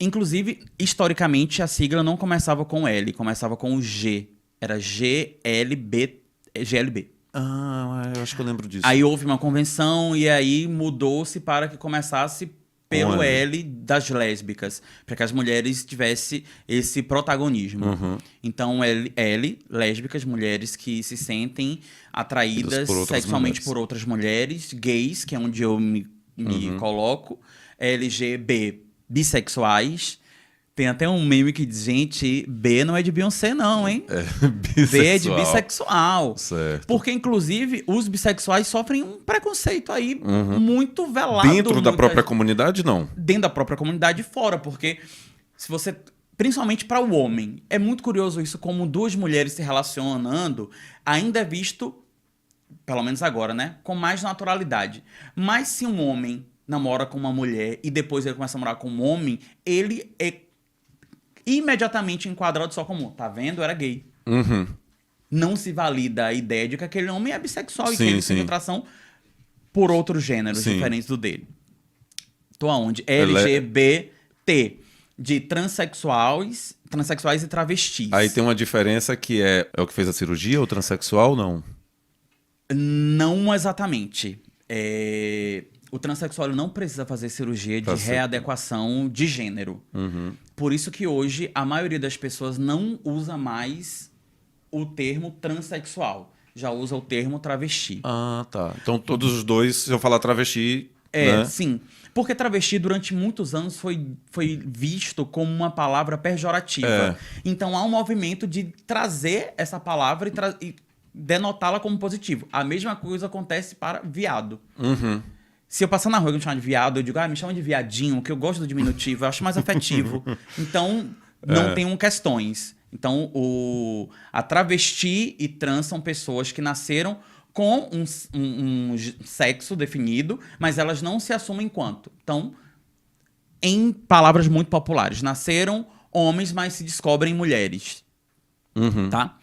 Inclusive, historicamente, a sigla não começava com L, começava com o G. Era GLB. Eu acho que eu lembro disso. Aí houve uma convenção e aí mudou-se para que começasse pelo Com L das lésbicas, para que as mulheres tivessem esse protagonismo. Então, L, lésbicas, mulheres que se sentem atraídas por outras sexualmente mulheres. por outras mulheres, gays, que é onde eu me coloco, LGB, bissexuais. Tem até um meme que diz, gente, B não é de Beyoncé não, hein? B é de bissexual. Certo. Porque, inclusive, os bissexuais sofrem um preconceito aí muito velado. Dentro da própria comunidade, não? Dentro da própria comunidade e fora, porque se você... Principalmente para o homem. É muito curioso isso, como duas mulheres se relacionando, ainda é visto, pelo menos agora, né? Com mais naturalidade. Mas se um homem namora com uma mulher e depois ele começa a namorar com um homem, ele é imediatamente enquadrado só como, tá vendo? Era gay. Não se valida a ideia de que aquele homem é bissexual e que ele tem atração por outros gêneros diferentes do dele. Tô aonde? LGBT, de transexuais e travestis. Aí tem uma diferença que é o que fez a cirurgia, ou transexual, não? Não exatamente. O transexual não precisa fazer cirurgia de readequação de gênero. Por isso que hoje a maioria das pessoas não usa mais o termo transexual. Já usa o termo travesti. Ah, tá. Então todos os dois, se eu falar travesti... né? Sim. Porque travesti durante muitos anos foi visto como uma palavra pejorativa. Então há um movimento de trazer essa palavra e denotá-la como positivo. A mesma coisa acontece para viado. Se eu passar na rua e me chamar de viado, eu digo, me chama de viadinho, que eu gosto do diminutivo, eu acho mais afetivo. Então, não tenham questões. Então, a travesti e trans são pessoas que nasceram com um sexo definido, mas elas não se assumem enquanto. Então, em palavras muito populares, nasceram homens, mas se descobrem mulheres. Tá?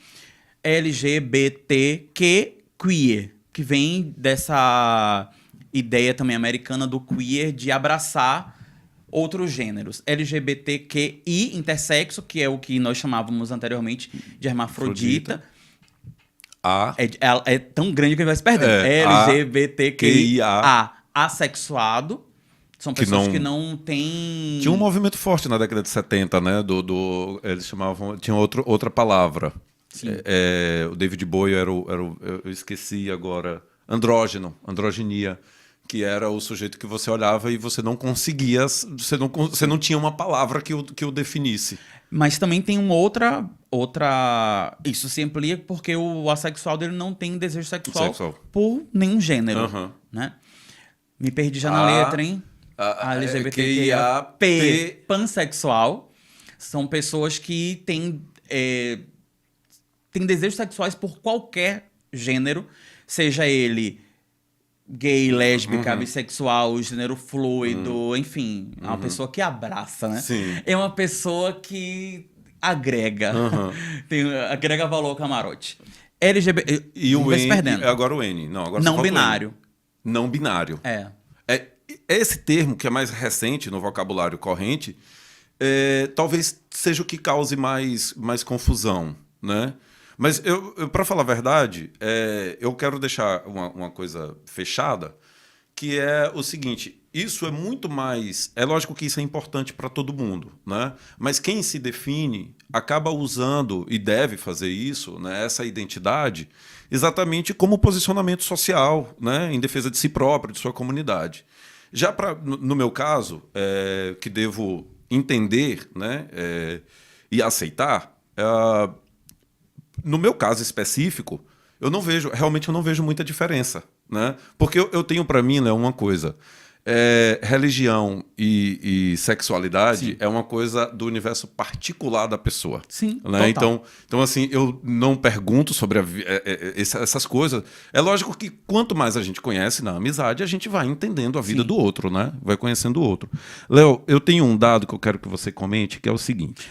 LGBTQ queer, que vem dessa ideia também americana do queer de abraçar outros gêneros. LGBTQI, intersexo, que é o que nós chamávamos anteriormente de hermafrodita. É tão grande que ele vai se perdendo. LGBTQIA, assexuado. São pessoas que não têm... Tinha um movimento forte na década de 70, né? Eles chamavam... Tinha outra palavra. O David Bowie era eu esqueci agora. Androginia. Que era o sujeito que você olhava e você não conseguia... Você não tinha uma palavra que o definisse. Mas também tem uma outra... Isso se amplia porque o assexual dele não tem desejo sexual por nenhum gênero. Né? Me perdi já na letra, hein? A LGBTQIA+, pansexual, são pessoas que têm desejos sexuais por qualquer gênero, seja ele gay, lésbica, bissexual, gênero fluido, enfim, é uma pessoa que abraça, né? Sim. É uma pessoa que agrega, agrega valor ao camarote. LGBT... E o vai se N, perdendo. Agora o N. Não, agora não binário. Não binário. Esse termo, que é mais recente no vocabulário corrente, talvez seja o que cause mais confusão, né? Mas, para falar a verdade, eu quero deixar uma coisa fechada, que é o seguinte, isso é muito mais... É lógico que isso é importante para todo mundo, né? Mas quem se define acaba usando, e deve fazer isso, né, essa identidade, exatamente como posicionamento social, né, em defesa de si próprio, de sua comunidade. Já no meu caso, que devo entender, né, e aceitar... No meu caso específico, realmente eu não vejo muita diferença, né? Porque eu tenho para mim, né, uma coisa, religião e sexualidade é uma coisa do universo particular da pessoa. Sim, né? total. Então, assim, eu não pergunto sobre essas coisas. É lógico que quanto mais a gente conhece na amizade, a gente vai entendendo a vida do outro, né? Vai conhecendo o outro. Léo, eu tenho um dado que eu quero que você comente, que é o seguinte...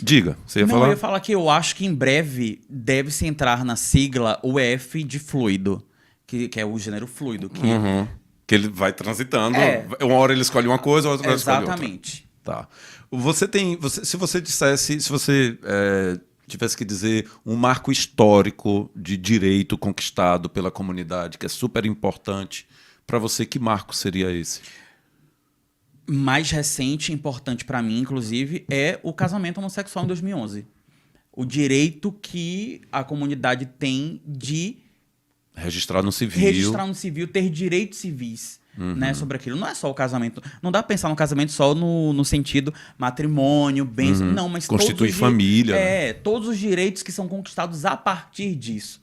Diga, você ia falar? Eu ia falar que eu acho que em breve deve-se entrar na sigla o F de fluido, que é o gênero fluido. Que ele vai transitando. Uma hora ele escolhe uma coisa, outra hora ele escolhe outra. Exatamente. Tá. Se você tivesse que dizer um marco histórico de direito conquistado pela comunidade, que é super importante, para você, que marco seria esse? Mais recente e importante para mim, inclusive, é o casamento homossexual em 2011. O direito que a comunidade tem de registrar no civil, ter direitos civis, né, sobre aquilo. Não é só o casamento. Não dá pra pensar no casamento só no sentido matrimônio, bênção. Não, mas constituir família. né? Todos os direitos que são conquistados a partir disso.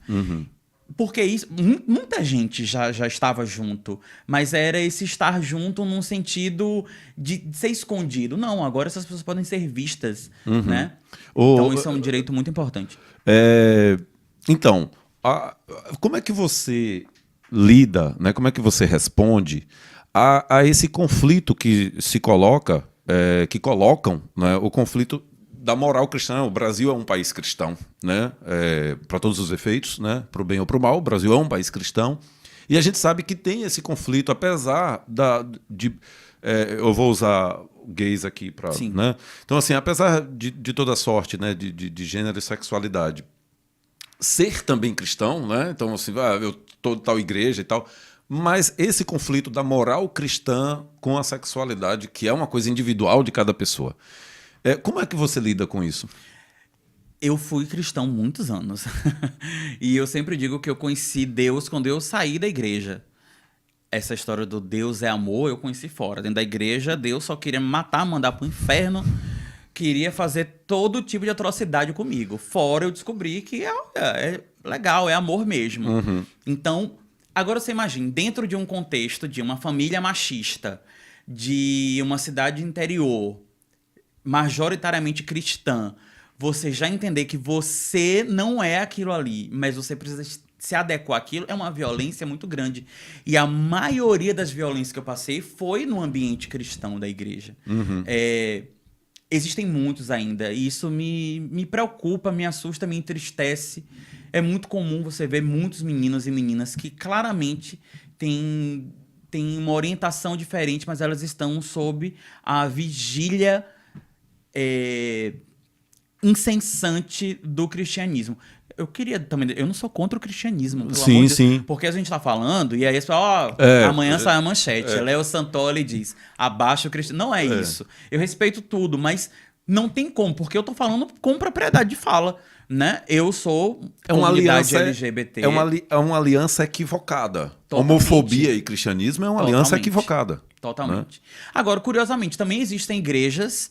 Porque isso, muita gente já estava junto, mas era esse estar junto num sentido de ser escondido. Não, agora essas pessoas podem ser vistas, né? Então isso é um direito muito importante. Então, como é que você lida, né? Como é que você responde a esse conflito que se coloca, que colocam, né, o conflito da moral cristã? O Brasil é um país cristão, né? Para todos os efeitos, né? Para o bem ou para o mal, o Brasil é um país cristão. E a gente sabe que tem esse conflito, apesar eu vou usar gays aqui para, né? Então, assim, apesar de toda sorte, né, de gênero e sexualidade, ser também cristão, né? Então, assim, eu tô de tal igreja e tal, mas esse conflito da moral cristã com a sexualidade, que é uma coisa individual de cada pessoa. Como é que você lida com isso? Eu fui cristão muitos anos. E eu sempre digo que eu conheci Deus quando eu saí da igreja. Essa história do Deus é amor, eu conheci fora. Dentro da igreja, Deus só queria me matar, mandar pro inferno, queria fazer todo tipo de atrocidade comigo. Fora eu descobri que é legal, é amor mesmo. Então, agora você imagina, dentro de um contexto de uma família machista, de uma cidade interior, majoritariamente cristã, você já entender que você não é aquilo ali, mas você precisa se adequar àquilo, é uma violência muito grande. E a maioria das violências que eu passei foi no ambiente cristão da igreja. Existem muitos ainda, e isso me preocupa, me assusta, me entristece. É muito comum você ver muitos meninos e meninas que claramente têm uma orientação diferente, mas elas estão sob a vigília incessante do cristianismo. Eu queria também... Eu não sou contra o cristianismo, pelo amor de Deus, porque a gente tá falando, e aí você fala, amanhã sai a manchete. Léo Santoli diz, abaixo o cristianismo. Não é isso. Eu respeito tudo, mas não tem como, porque eu tô falando com propriedade de fala, né? Eu sou comunidade LGBT. É uma aliança equivocada. Totalmente. Homofobia e cristianismo é uma aliança equivocada. Totalmente. Né? Agora, curiosamente, também existem igrejas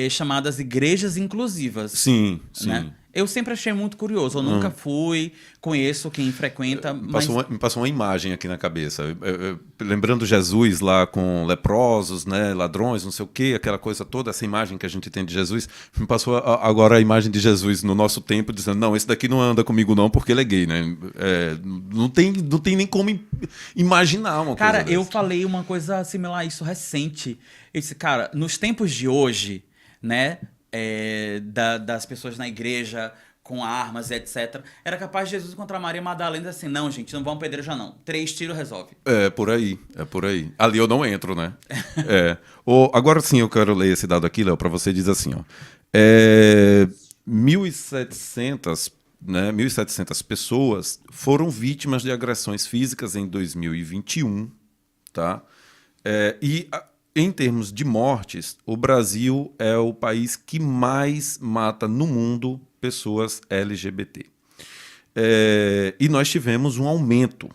chamadas igrejas inclusivas. Sim. Né? Eu sempre achei muito curioso. Eu nunca fui, conheço quem frequenta. Me passou uma imagem aqui na cabeça. Lembrando Jesus lá com leprosos, né, ladrões, não sei o quê, aquela coisa toda, essa imagem que a gente tem de Jesus. Me passou agora a imagem de Jesus no nosso tempo, dizendo, não, esse daqui não anda comigo não, porque ele é gay, né? Não tem nem como imaginar uma coisa dessa. Eu falei uma coisa similar a isso recente. Eu disse, cara, nos tempos de hoje, né, das pessoas na igreja com armas, etc. Era capaz de Jesus encontrar Maria Madalena e dizer assim, não, gente, não vão apedrejar não. 3 tiros resolve. É por aí. Ali eu não entro, né? Agora sim eu quero ler esse dado aqui, Léo, para você. Diz assim, 1.700, né, 1.700 pessoas foram vítimas de agressões físicas em 2021, tá? Em termos de mortes, o Brasil é o país que mais mata no mundo pessoas LGBT. E nós tivemos um aumento,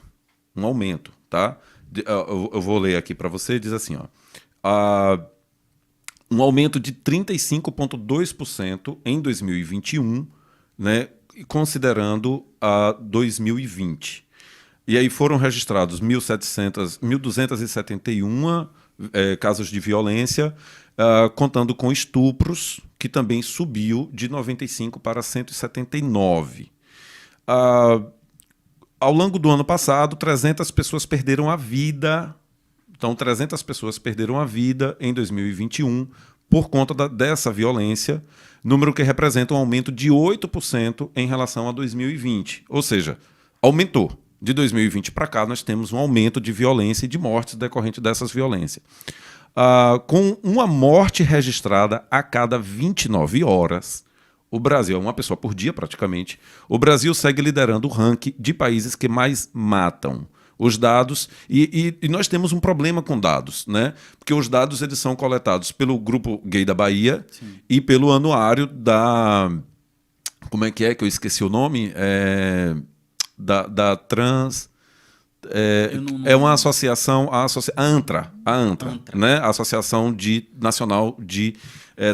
tá? Eu vou ler aqui para você, diz assim, um aumento de 35,2% em 2021, né, considerando a 2020. E aí foram registrados 1.271 casos de violência, contando com estupros, que também subiu de 95 para 179. Ao longo do ano passado, 300 pessoas perderam a vida. Então, 300 pessoas perderam a vida em 2021 por conta dessa violência, número que representa um aumento de 8% em relação a 2020. Ou seja, aumentou. De 2020 para cá, nós temos um aumento de violência e de mortes decorrente dessas violências. com uma morte registrada a cada 29 horas. O Brasil é uma pessoa por dia, praticamente. O Brasil segue liderando o ranking de países que mais matam. Os dados... E nós temos um problema com dados, né? Porque os dados eles são coletados pelo Grupo Gay da Bahia. Sim. E pelo anuário da... Como é que eu esqueci o nome? Da Trans... É uma associação, a ANTRA, né? A Associação Nacional de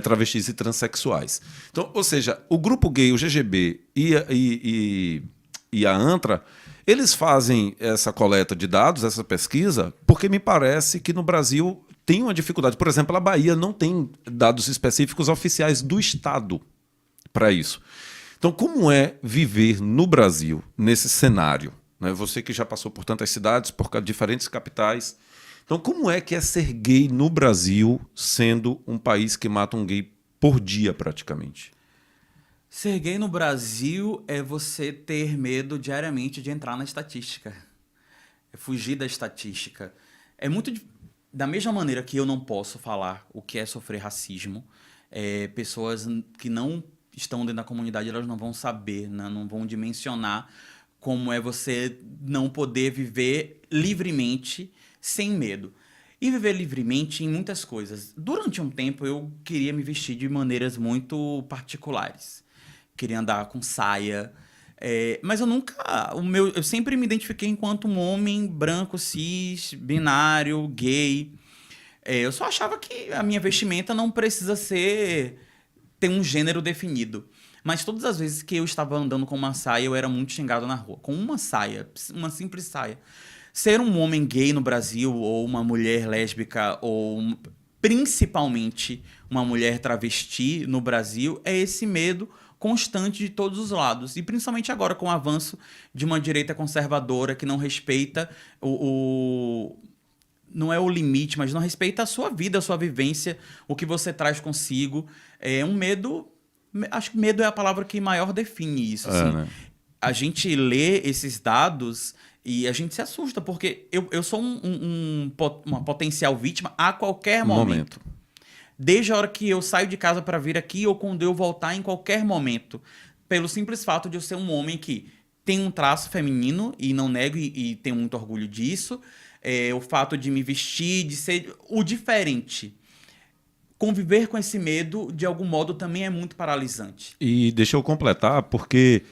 Travestis e Transsexuais. Então, ou seja, o Grupo Gay, o GGB e a ANTRA, eles fazem essa coleta de dados, essa pesquisa, porque me parece que no Brasil tem uma dificuldade. Por exemplo, a Bahia não tem dados específicos oficiais do Estado para isso. Então, como é viver no Brasil nesse cenário? Você que já passou por tantas cidades, por diferentes capitais. Então, como é que é ser gay no Brasil, sendo um país que mata um gay por dia, praticamente? Ser gay no Brasil é você ter medo diariamente de entrar na estatística. É fugir da estatística. É muito... Da mesma maneira que eu não posso falar o que é sofrer racismo, pessoas que não estão dentro da comunidade, elas não vão saber, né? Não vão dimensionar como é você não poder viver livremente, sem medo. E viver livremente em muitas coisas. Durante um tempo, eu queria me vestir de maneiras muito particulares. Queria andar com saia. Mas eu nunca... Eu sempre me identifiquei enquanto um homem branco, cis, binário, gay. Eu só achava que a minha vestimenta não precisa ter um gênero definido. Mas todas as vezes que eu estava andando com uma saia, eu era muito xingado na rua. Com uma saia, uma simples saia. Ser um homem gay no Brasil, ou uma mulher lésbica, ou principalmente uma mulher travesti no Brasil, é esse medo constante de todos os lados. E principalmente agora, com o avanço de uma direita conservadora que não respeita não é o limite, mas não respeita a sua vida, a sua vivência, o que você traz consigo. É um medo... Acho que medo é a palavra que maior define isso. Assim. Né? A gente lê esses dados e a gente se assusta, porque eu sou uma potencial vítima a qualquer momento. Desde a hora que eu saio de casa para vir aqui ou quando eu voltar em qualquer momento. Pelo simples fato de eu ser um homem que tem um traço feminino, e não nego e tenho muito orgulho disso. O fato de me vestir, de ser o diferente. Conviver com esse medo, de algum modo, também é muito paralisante. E deixa eu completar, porque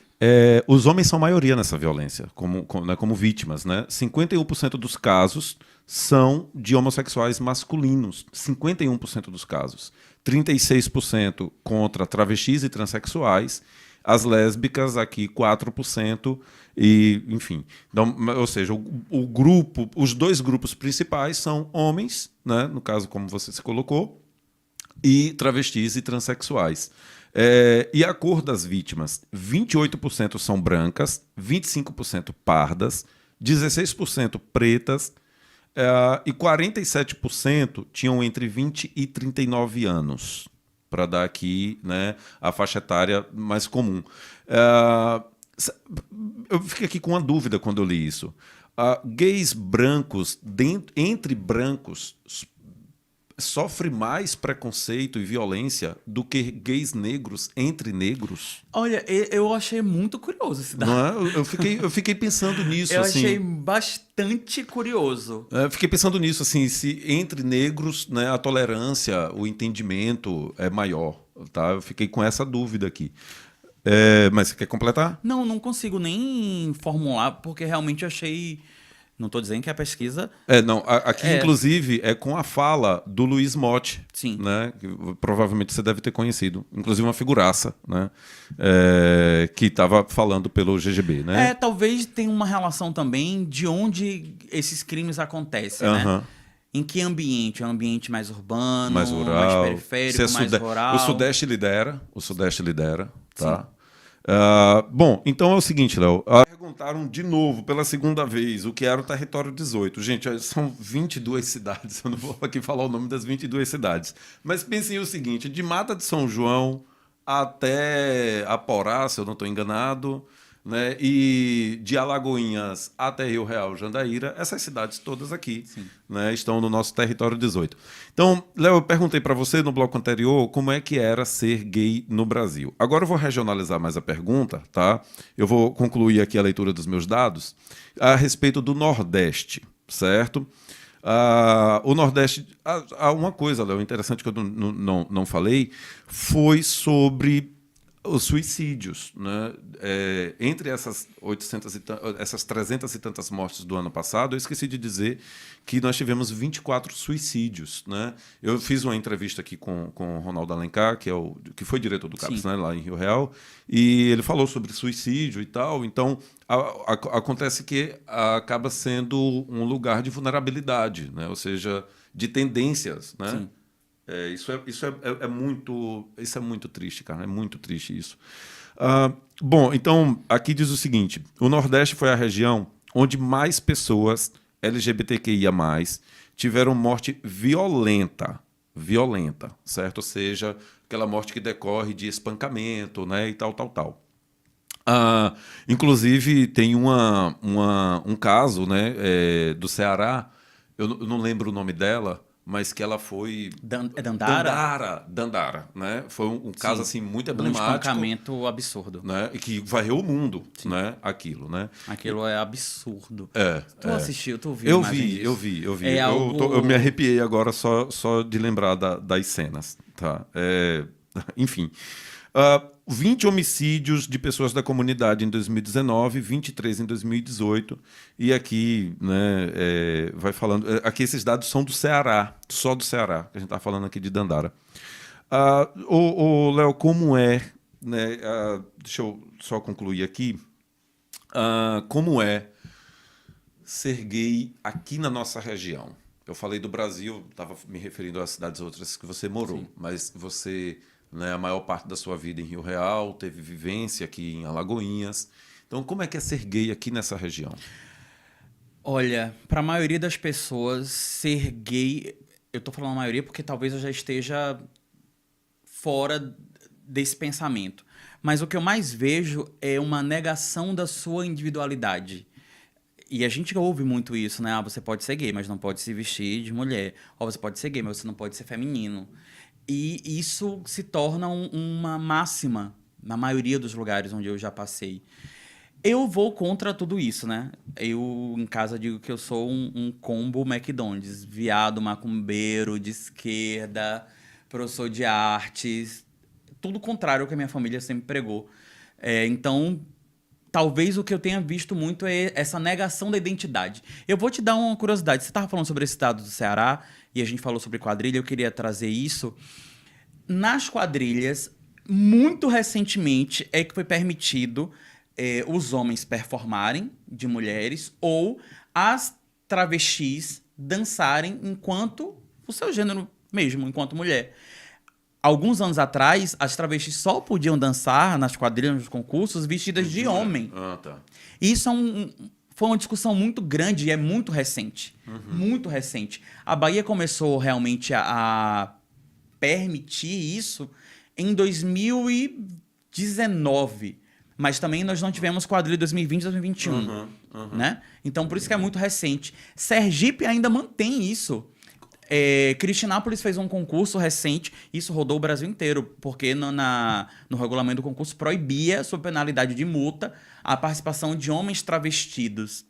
os homens são maioria nessa violência, como vítimas. Né? 51% dos casos são de homossexuais masculinos. 51% dos casos. 36% contra travestis e transexuais. As lésbicas, aqui, 4%. E, enfim. Então, ou seja, os dois grupos principais são homens, né? No caso, como você se colocou, e travestis e transexuais. E a cor das vítimas? 28% são brancas, 25% pardas, 16% pretas e 47% tinham entre 20 e 39 anos, para dar aqui, né, a faixa etária mais comum. Eu fiquei aqui com uma dúvida quando eu li isso. Gays brancos, entre brancos, sofre mais preconceito e violência do que gays negros entre negros? Olha, eu achei muito curioso esse dado. Não é? Eu fiquei pensando nisso. Eu assim, achei bastante curioso. Eu fiquei pensando nisso, assim, se entre negros, né, a tolerância, o entendimento é maior. Tá? Eu fiquei com essa dúvida aqui. Mas você quer completar? Não consigo nem formular, porque realmente eu achei... Não estou dizendo que a pesquisa... Aqui, inclusive, é com a fala do Luiz Motti. Sim. Né, que provavelmente você deve ter conhecido. Inclusive uma figuraça, né, que estava falando pelo GGB. Né? Talvez tenha uma relação também de onde esses crimes acontecem, né? Em que ambiente? É um ambiente mais urbano, mais rural, mais periférico, mais rural? O Sudeste lidera, tá? Bom, então é o seguinte, Léo. Perguntaram de novo, pela segunda vez, o que era o Território 18. Gente, são 22 cidades. Eu não vou aqui falar o nome das 22 cidades. Mas pensem o seguinte, de Mata de São João até Aporá, se eu não estou enganado, né? E de Alagoinhas até Rio Real, Jandaíra, essas cidades todas aqui, né, estão no nosso território 18. Então, Léo, eu perguntei para você no bloco anterior como é que era ser gay no Brasil. Agora eu vou regionalizar mais a pergunta, tá? Eu vou concluir aqui a leitura dos meus dados a respeito do Nordeste, certo? O Nordeste... uma coisa, Léo, interessante que eu não falei, foi sobre os suicídios, né? Entre essas 300 e tantas mortes do ano passado, eu esqueci de dizer que nós tivemos 24 suicídios, né? Eu fiz uma entrevista aqui com o Ronaldo Alencar, que foi diretor do CAPS, né, lá em Rio Real, e ele falou sobre suicídio e tal. Então, acontece que acaba sendo um lugar de vulnerabilidade, né? Ou seja, de tendências, né? Sim. Isso é muito triste, cara. É muito triste isso. Bom, então, aqui diz o seguinte: o Nordeste foi a região onde mais pessoas LGBTQIA+, tiveram morte violenta, certo? Ou seja, aquela morte que decorre de espancamento, né? E tal. Inclusive, tem um caso, né, do Ceará, eu não lembro o nome dela, mas que ela foi... Dandara? Dandara, né? Foi um caso assim, muito emblemático. Um espancamento absurdo. Né? E que varreu o mundo, né? Aquilo, né? Aquilo é absurdo. Tu assistiu, tu viu? Eu vi. Eu me arrepiei agora só de lembrar das cenas. Tá? Enfim. 20 homicídios de pessoas da comunidade em 2019, 23 em 2018. E aqui, né, vai falando... Aqui esses dados são do Ceará, só do Ceará, que a gente está falando aqui de Dandara. Léo, como é... Né, deixa eu só concluir aqui. Como é ser gay aqui na nossa região? Eu falei do Brasil, estava me referindo às cidades outras que você morou, mas você... Né, a maior parte da sua vida em Rio Real, teve vivência aqui em Alagoinhas. Então, como é que é ser gay aqui nessa região? Olha, para a maioria das pessoas, ser gay... Eu tô falando a maioria porque talvez eu já esteja fora desse pensamento. Mas o que eu mais vejo é uma negação da sua individualidade. E a gente ouve muito isso, né? Você pode ser gay, mas não pode se vestir de mulher. Ou você pode ser gay, mas você não pode ser feminino. E isso se torna uma máxima na maioria dos lugares onde eu já passei. Eu vou contra tudo isso, né? Eu, em casa, digo que eu sou um combo McDonald's. Viado, macumbeiro, de esquerda, professor de artes. Tudo contrário ao que a minha família sempre pregou. Então, talvez o que eu tenha visto muito é essa negação da identidade. Eu vou te dar uma curiosidade. Você estava falando sobre esse estado do Ceará e a gente falou sobre quadrilha. Eu queria trazer isso. Nas quadrilhas, muito recentemente, é que foi permitido os homens performarem de mulheres ou as travestis dançarem enquanto o seu gênero mesmo, enquanto mulher. Alguns anos atrás, as travestis só podiam dançar nas quadrilhas, nos concursos, vestidas de homem. Tá. Isso foi uma discussão muito grande e é muito recente. Muito recente. A Bahia começou realmente a permitir isso em 2019. Mas também nós não tivemos quadrilha em 2020 e 2021. Né? Então, por isso que é muito recente. Sergipe ainda mantém isso. Cristianápolis fez um concurso recente, isso rodou o Brasil inteiro, porque no regulamento do concurso proibia, sob penalidade de multa, a participação de homens travestidos.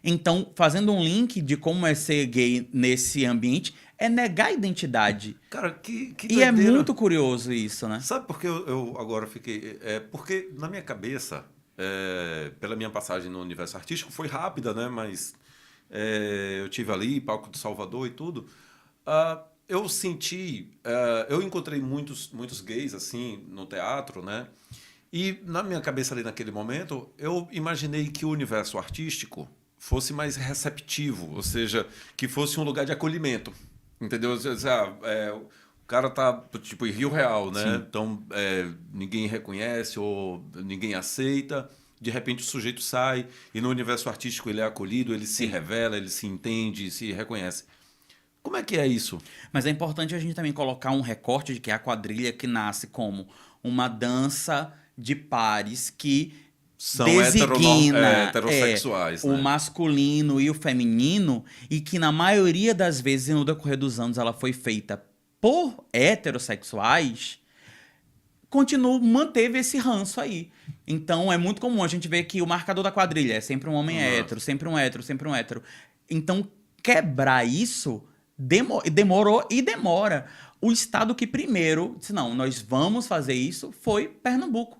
Então, fazendo um link de como é ser gay nesse ambiente, é negar a identidade. Cara, que e é muito curioso isso, né? Sabe por que eu agora fiquei... porque na minha cabeça, pela minha passagem no universo artístico, foi rápida, né? Mas... eu tive ali, palco de Salvador e tudo. Eu senti... eu encontrei muitos gays, assim, no teatro, né? E na minha cabeça ali naquele momento, eu imaginei que o universo artístico fosse mais receptivo, ou seja, que fosse um lugar de acolhimento. Entendeu? O cara tá, tipo, em Rio Real, né? Sim. Então, ninguém reconhece ou ninguém aceita. De repente o sujeito sai e no universo artístico ele é acolhido, ele se revela, ele se entende, se reconhece. Como é que é isso? Mas é importante a gente também colocar um recorte de que a quadrilha que nasce como uma dança de pares que São designa heterossexuais, né? o masculino e o feminino, e que na maioria das vezes, no decorrer dos anos, ela foi feita por heterossexuais, manteve esse ranço aí. Então é muito comum a gente ver que o marcador da quadrilha é sempre um homem hétero, sempre um hétero, sempre um hétero. Então quebrar isso demorou e demora. O estado que primeiro disse, não, nós vamos fazer isso, foi Pernambuco.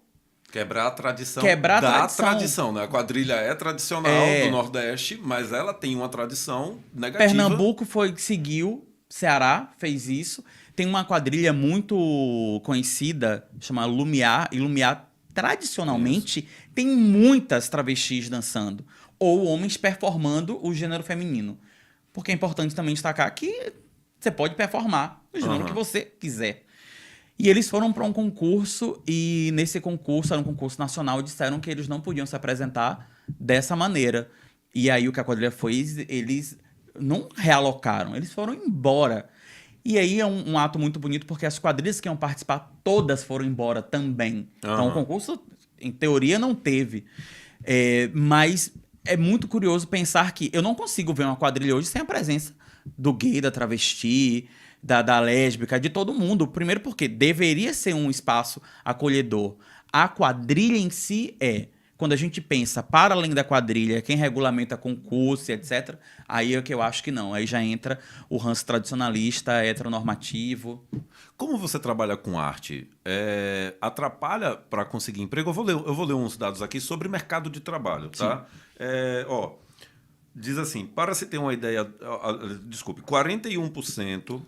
Quebrar a tradição da tradição, né? A quadrilha é tradicional do Nordeste, mas ela tem uma tradição negativa. Pernambuco seguiu, Ceará fez isso. Tem uma quadrilha muito conhecida, chamada Lumiar, e Lumiar, tradicionalmente, tem muitas travestis dançando, ou homens performando o gênero feminino. Porque é importante também destacar que você pode performar o gênero que você quiser. E eles foram para um concurso, e nesse concurso, era um concurso nacional, disseram que eles não podiam se apresentar dessa maneira. E aí o que a quadrilha fez, eles não realocaram, eles foram embora. E aí é um ato muito bonito, porque as quadrilhas que iam participar, todas foram embora também. Então o concurso, em teoria, não teve. Mas é muito curioso pensar que eu não consigo ver uma quadrilha hoje sem a presença do gay, da travesti, da lésbica, de todo mundo. Primeiro porque deveria ser um espaço acolhedor. A quadrilha em si quando a gente pensa para além da quadrilha, quem regulamenta concurso, etc., aí é que eu acho que não. Aí já entra o ranço tradicionalista, heteronormativo. Como você trabalha com arte? Atrapalha para conseguir emprego? Eu vou ler uns dados aqui sobre mercado de trabalho, tá? Diz assim, para se ter uma ideia, 41%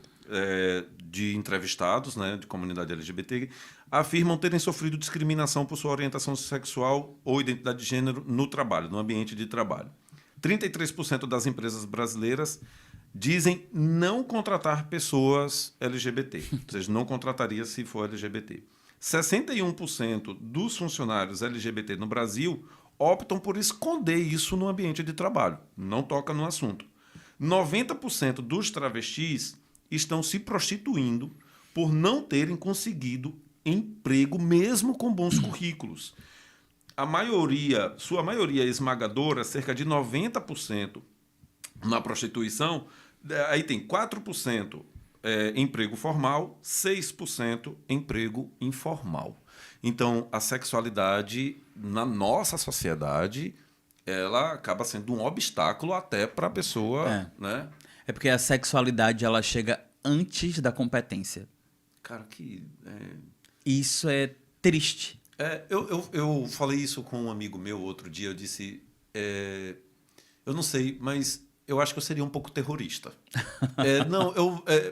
de entrevistados, né, de comunidade LGBT, afirmam terem sofrido discriminação por sua orientação sexual ou identidade de gênero no trabalho, no ambiente de trabalho. 33% das empresas brasileiras dizem não contratar pessoas LGBT, ou seja, não contrataria se for LGBT. 61% dos funcionários LGBT no Brasil optam por esconder isso no ambiente de trabalho, não toca no assunto. 90% dos travestis estão se prostituindo por não terem conseguido emprego, mesmo com bons currículos. Sua maioria esmagadora, cerca de 90% na prostituição, aí tem 4% emprego formal, 6% emprego informal. Então, a sexualidade na nossa sociedade, ela acaba sendo um obstáculo até para a pessoa, né? É porque a sexualidade, ela chega antes da competência. Cara, Isso é triste. Eu falei isso com um amigo meu outro dia, eu disse, eu não sei, mas eu acho que eu seria um pouco terrorista.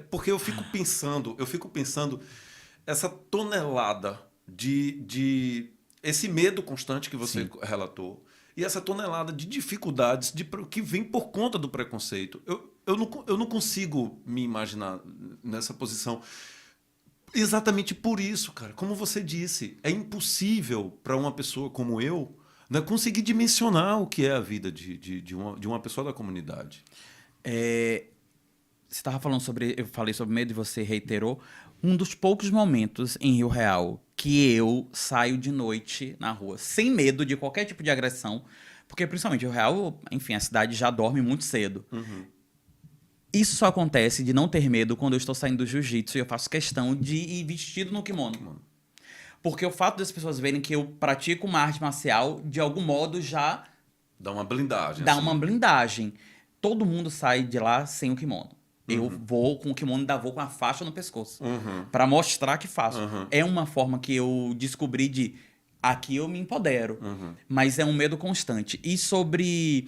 Porque eu fico pensando essa tonelada de esse medo constante que você relatou, e essa tonelada de dificuldades que vem por conta do preconceito. Eu não consigo me imaginar nessa posição. Exatamente por isso, cara. Como você disse, é impossível para uma pessoa como eu, né, conseguir dimensionar o que é a vida de uma pessoa da comunidade. Você estava falando eu falei sobre medo e você reiterou. Um dos poucos momentos em Rio Real que eu saio de noite na rua sem medo de qualquer tipo de agressão, porque principalmente Rio Real, enfim, a cidade já dorme muito cedo. Isso só acontece de não ter medo quando eu estou saindo do jiu-jitsu e eu faço questão de ir vestido no kimono. Porque o fato das pessoas verem que eu pratico uma arte marcial, de algum modo já... Dá uma blindagem. Uma blindagem. Todo mundo sai de lá sem o kimono. Eu vou com o kimono, ainda vou com a faixa no pescoço. Pra mostrar que faço. É uma forma que eu descobri de... Aqui eu me empodero. Mas é um medo constante. E sobre...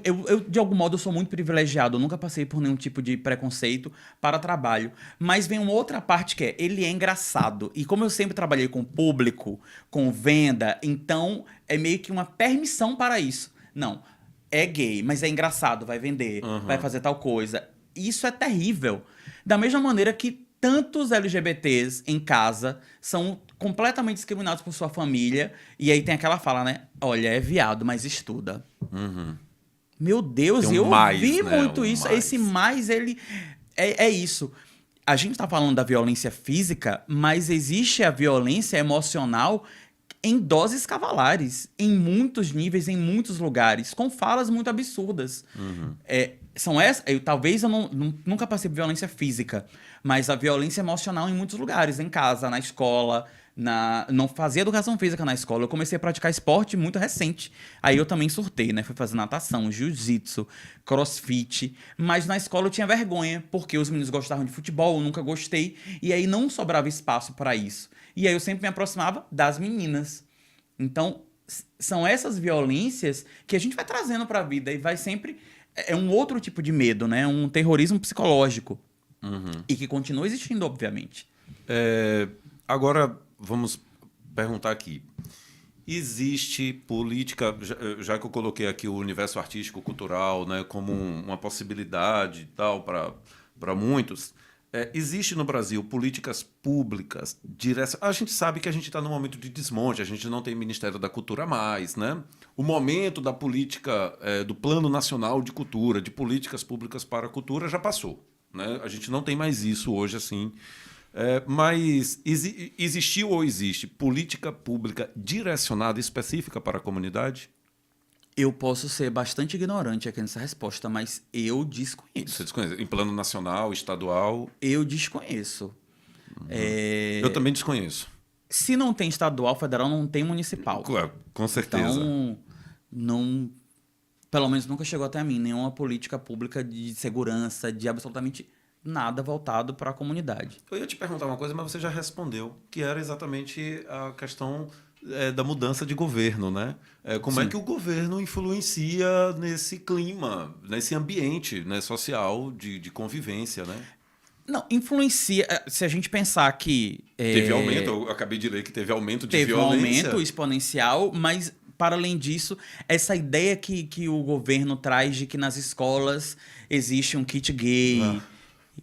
Eu, de algum modo, eu sou muito privilegiado. Eu nunca passei por nenhum tipo de preconceito para trabalho. Mas vem uma outra parte que ele é engraçado. E como eu sempre trabalhei com público, com venda, então é meio que uma permissão para isso. Não, é gay, mas é engraçado, vai vender, vai fazer tal coisa. Isso é terrível. Da mesma maneira que tantos LGBTs em casa são completamente discriminados por sua família. E aí tem aquela fala, né? Olha, é viado, mas estuda. Meu Deus, eu ouvi muito isso. Esse mais, ele... É isso. A gente tá falando da violência física, mas existe a violência emocional em doses cavalares, em muitos níveis, em muitos lugares, com falas muito absurdas. São essas, talvez eu nunca passei por violência física, mas a violência emocional em muitos lugares, em casa, na escola, não fazia educação física na escola. Eu comecei a praticar esporte muito recente. Aí eu também surtei, né? Fui fazer natação, jiu-jitsu, crossfit. Mas na escola eu tinha vergonha, porque os meninos gostavam de futebol, eu nunca gostei. E aí não sobrava espaço para isso. E aí eu sempre me aproximava das meninas. Então, são essas violências que a gente vai trazendo para a vida e vai sempre... É um outro tipo de medo, né? Um terrorismo psicológico. E que continua existindo, obviamente. Agora, vamos perguntar aqui. Existe política, já que eu coloquei aqui o universo artístico, cultural, né, como uma possibilidade e tal para muitos, existe no Brasil políticas públicas diretas? A gente sabe que a gente está num momento de desmonte, a gente não tem Ministério da Cultura mais, né? O momento da política, do Plano Nacional de Cultura, de políticas públicas para a cultura já passou, né? A gente não tem mais isso hoje assim. Mas existiu ou existe política pública direcionada específica para a comunidade? Eu posso ser bastante ignorante aqui nessa resposta, mas eu desconheço. Você desconhece? Em plano nacional, estadual? Eu desconheço. Eu também desconheço. Se não tem estadual, federal, não tem municipal. Claro, com certeza. Então, não... Pelo menos nunca chegou até a mim nenhuma política pública de segurança, de absolutamente nada voltado para a comunidade. Eu ia te perguntar uma coisa, mas você já respondeu, que era exatamente a questão da mudança de governo, né? Como Sim. é que o governo influencia nesse clima, nesse ambiente, né, social de convivência, né? Não, influencia... Se a gente pensar que... Teve aumento, eu acabei de ler que teve aumento de teve violência. um aumento exponencial, mas, para além disso, essa ideia que o governo traz de que nas escolas existe um kit gay,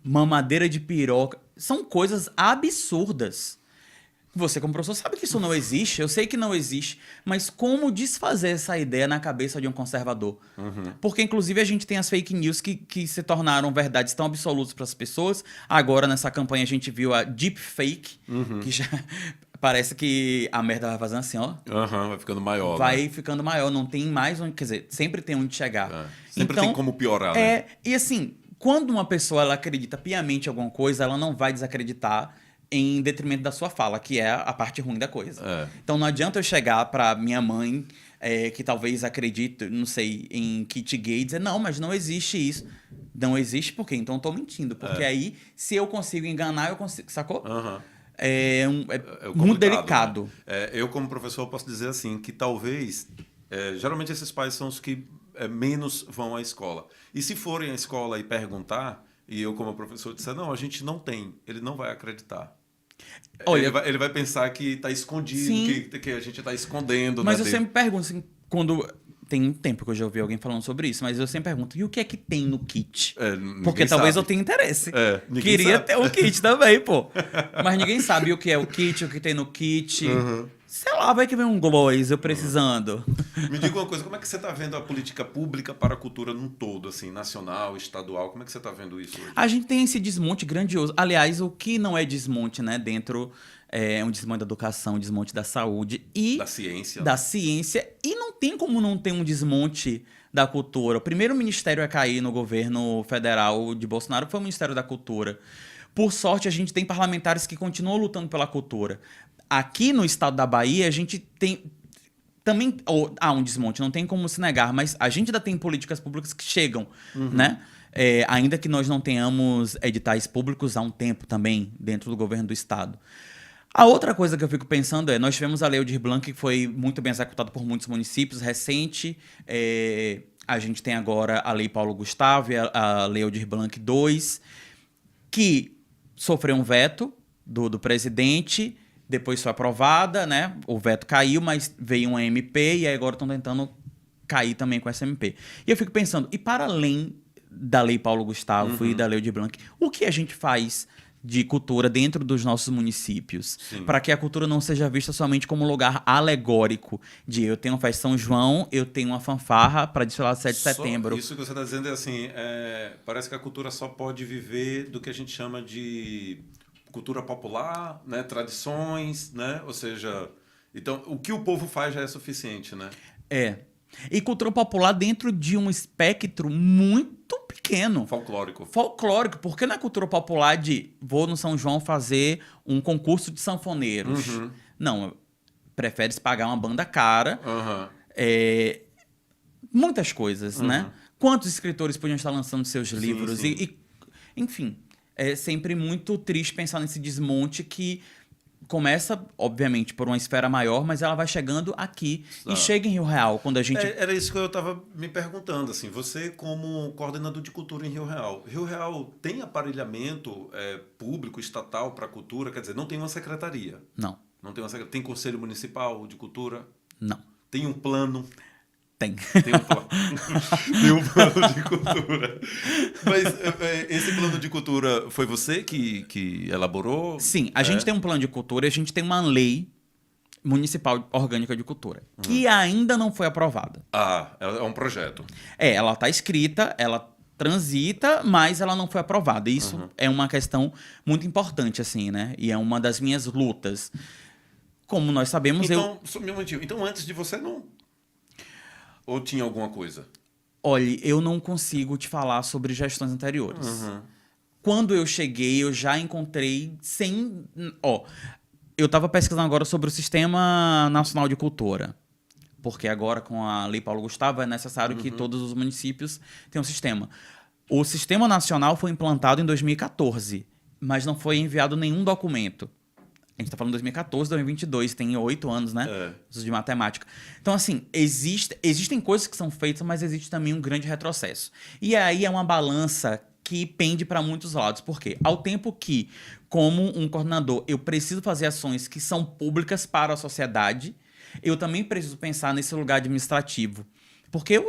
mamadeira de piroca, são coisas absurdas. Você, como professor, sabe que isso não existe, eu sei que não existe, mas como desfazer essa ideia na cabeça de um conservador? Porque, inclusive, a gente tem as fake news que se tornaram verdades tão absolutas para as pessoas. Agora, nessa campanha, a gente viu a deepfake, que já parece que a merda vai fazendo assim, ó. Vai ficando maior. Vai né? ficando maior, não tem mais onde... Quer dizer, sempre tem onde chegar. Sempre tem como piorar, né? E assim, quando uma pessoa ela acredita piamente em alguma coisa, ela não vai desacreditar em detrimento da sua fala, que é a parte ruim da coisa. Então não adianta eu chegar pra minha mãe, que talvez acredite, não sei, em kit gay, e dizer, não, mas não existe isso. Não existe por quê? Então eu tô mentindo. Porque aí, se eu consigo enganar, eu consigo... Sacou? É muito delicado. Né? Eu, como professor, posso dizer assim, que talvez... geralmente esses pais são os que menos vão à escola. E se forem à escola e perguntar, e eu, como professor, disser, não, a gente não tem, ele não vai acreditar. Olha, ele vai pensar que está escondido, que a gente está escondendo. Mas né, eu sempre pergunto, assim, quando... Tem um tempo que eu já ouvi alguém falando sobre isso, mas eu sempre pergunto, e o que é que tem no kit? Porque talvez eu tenha interesse. Queria ter o kit também, pô. Mas ninguém sabe o que é o kit, o que tem no kit. Sei lá, vai que vem um gloss eu precisando. Me diga uma coisa, como é que você está vendo a política pública para a cultura num todo, assim, nacional, estadual? Como é que você está vendo isso hoje? A gente tem esse desmonte grandioso. Aliás, o que não é desmonte, né? Dentro um desmonte da educação, um desmonte da saúde e... Da ciência. Da ciência. E não tem como não ter um desmonte da cultura. O primeiro ministério a cair no governo federal de Bolsonaro foi o Ministério da Cultura. Por sorte, a gente tem parlamentares que continuam lutando pela cultura. Aqui no estado da Bahia, a gente tem... Também há um desmonte, não tem como se negar, mas a gente ainda tem políticas públicas que chegam, né? Ainda que nós não tenhamos editais públicos há um tempo também dentro do governo do estado. A outra coisa que eu fico pensando nós tivemos a Lei Aldir Blanc, que foi muito bem executada por muitos municípios, recente. A gente tem agora a Lei Paulo Gustavo e a Lei Aldir Blanc II, que sofreu um veto do presidente, depois foi aprovada, né? O veto caiu, mas veio uma MP e aí agora estão tentando cair também com essa MP. E eu fico pensando, e para além da Lei Paulo Gustavo e da Lei Aldir Blanc, o que a gente faz de cultura dentro dos nossos municípios, para que a cultura não seja vista somente como um lugar alegórico de eu tenho uma festa São João, eu tenho uma fanfarra para desfilar 7 de setembro. Isso que você está dizendo é assim, parece que a cultura só pode viver do que a gente chama de cultura popular, né, tradições, né, ou seja, Então, o que o povo faz já é suficiente, né? É. E cultura popular dentro de um espectro muito pequeno. Folclórico. Folclórico, porque não é cultura popular de vou no São João fazer um concurso de sanfoneiros. Não, prefere-se pagar uma banda cara. Aham. Muitas coisas, né? Quantos escritores podiam estar lançando seus livros? sim. Enfim, é sempre muito triste pensar nesse desmonte que começa, obviamente, por uma esfera maior, mas ela vai chegando aqui e chega em Rio Real, quando a gente... Era isso que eu estava me perguntando, assim, você como coordenador de cultura em Rio Real tem aparelhamento público, estatal para cultura? Quer dizer, não tem uma secretaria? Não. Não tem uma secretaria? Tem conselho municipal de cultura? Não. Tem um plano? Tem. Tem um plano. Tem um plano de cultura. Mas esse plano de cultura foi você que elaborou? Sim, a gente tem um plano de cultura e a gente tem uma lei municipal orgânica de cultura, que ainda não foi aprovada. Ah, é um projeto. Ela está escrita, ela transita, mas ela não foi aprovada. Isso é uma questão muito importante, assim, né? E é uma das minhas lutas. Como nós sabemos, Então, só um momentinho. Então, antes de você não... Ou tinha alguma coisa? Olha, eu não consigo te falar sobre gestões anteriores. Quando eu cheguei, eu já encontrei sem... eu estava pesquisando agora sobre o Sistema Nacional de Cultura. Porque agora, com a Lei Paulo Gustavo, é necessário que todos os municípios tenham um sistema. O Sistema Nacional foi implantado em 2014, mas não foi enviado nenhum documento. A gente está falando de 2014, 2022, tem 8 anos, né? De matemática. Então, assim, existem coisas que são feitas, mas existe também um grande retrocesso. E aí é uma balança que pende para muitos lados. Por quê? Ao tempo que, como um coordenador, eu preciso fazer ações que são públicas para a sociedade, eu também preciso pensar nesse lugar administrativo. Porque eu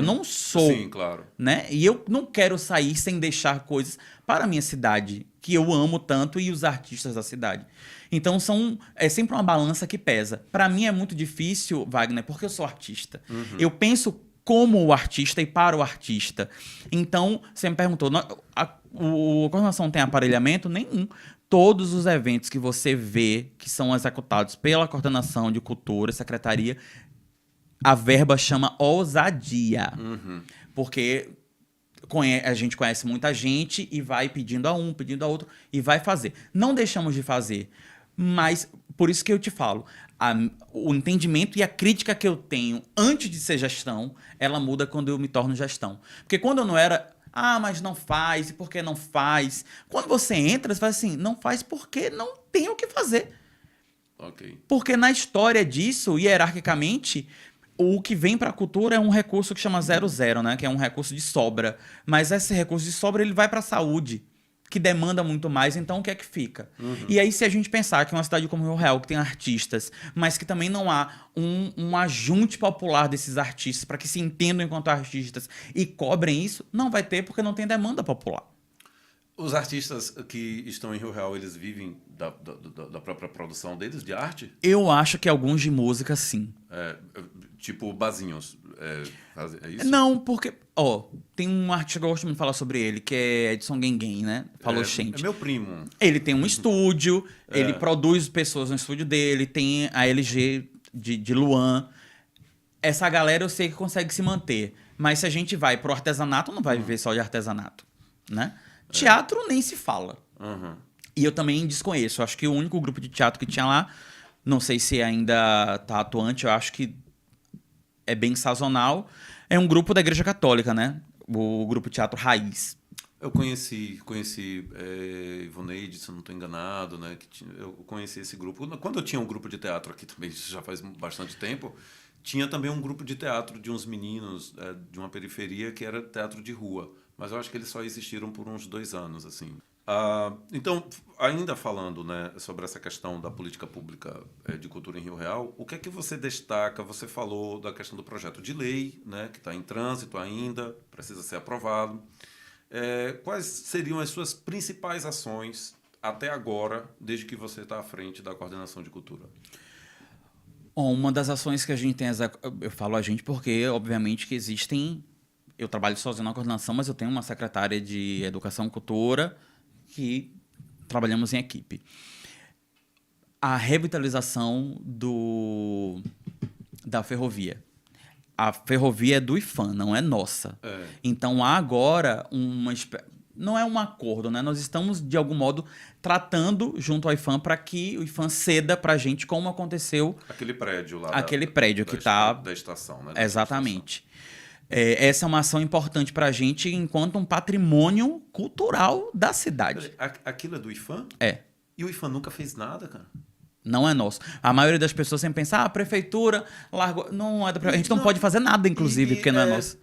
não sou. Sim, claro. Né? E eu não quero sair sem deixar coisas para a minha cidade, que eu amo tanto, e os artistas da cidade. Então, é sempre uma balança que pesa. Para mim é muito difícil, Wagner, porque eu sou artista. Eu penso como o artista e para o artista. Então, você me perguntou, a coordenação tem aparelhamento? Nenhum. Todos os eventos que você vê que são executados pela coordenação de cultura, secretaria, a verba chama ousadia. Porque a gente conhece muita gente e vai pedindo a um, pedindo a outro, e vai fazer. Não deixamos de fazer, mas por isso que eu te falo, o entendimento e a crítica que eu tenho antes de ser gestão, ela muda quando eu me torno gestão. Porque quando eu não era... mas não faz, e por que não faz? Quando você entra, você fala assim, não faz porque não tem o que fazer. Ok. Porque na história disso, hierarquicamente, o que vem para a cultura é um recurso que chama 00, né? Que é um recurso de sobra. Mas esse recurso de sobra ele vai para a saúde, que demanda muito mais, então o que é que fica? E aí, se a gente pensar que uma cidade como Rio Real, que tem artistas, mas que também não há um ajunte popular desses artistas para que se entendam enquanto artistas e cobrem isso, não vai ter porque não tem demanda popular. Os artistas que estão em Rio Real, eles vivem da própria produção deles, de arte? Eu acho que alguns de música, sim. Tipo Bazinhos, é isso? Não, porque... tem um artista que eu gosto muito de falar sobre ele, que é Edson Guenguem, né? Falou gente. É meu primo. Ele tem um estúdio, ele produz pessoas no estúdio dele, tem a LG de Luan. Essa galera eu sei que consegue se manter. Mas se a gente vai pro artesanato, não vai viver só de artesanato, né? Teatro nem se fala. E eu também desconheço. Eu acho que o único grupo de teatro que tinha lá, não sei se ainda tá atuante, eu acho que é bem sazonal, é um grupo da Igreja Católica, né? O grupo Teatro Raiz. Eu conheci Ivoneide, se eu não estou enganado, né? Eu conheci esse grupo. Quando eu tinha um grupo de teatro aqui também, isso já faz bastante tempo, tinha também um grupo de teatro de uns meninos de uma periferia que era teatro de rua. Mas eu acho que eles só existiram por uns 2 anos, assim. Então, ainda falando, né, sobre essa questão da política pública de cultura em Rio Real, o que é que você destaca? Você falou da questão do projeto de lei, né, que está em trânsito ainda, precisa ser aprovado. Quais seriam as suas principais ações até agora, desde que você está à frente da coordenação de cultura? Uma das ações que a gente tem, eu falo a gente porque, obviamente, que existem... Eu trabalho sozinho na coordenação, mas eu tenho uma secretária de Educação e Cultura que trabalhamos em equipe. a revitalização da ferrovia. A ferrovia é do IPHAN, não é nossa. Então há agora não é um acordo, né? Nós estamos, de algum modo, tratando junto ao IPHAN para que o IPHAN ceda para a gente, como aconteceu... Aquele prédio lá. Aquele prédio que está... Da estação, né? Exatamente. Essa é uma ação importante para a gente enquanto um patrimônio cultural da cidade. Aquilo é do IPHAN? É. E o IPHAN nunca fez nada, cara? Não é nosso. A maioria das pessoas sempre pensa, a prefeitura largou... Não é da prefeitura. A gente não pode fazer nada, inclusive, porque não é nosso.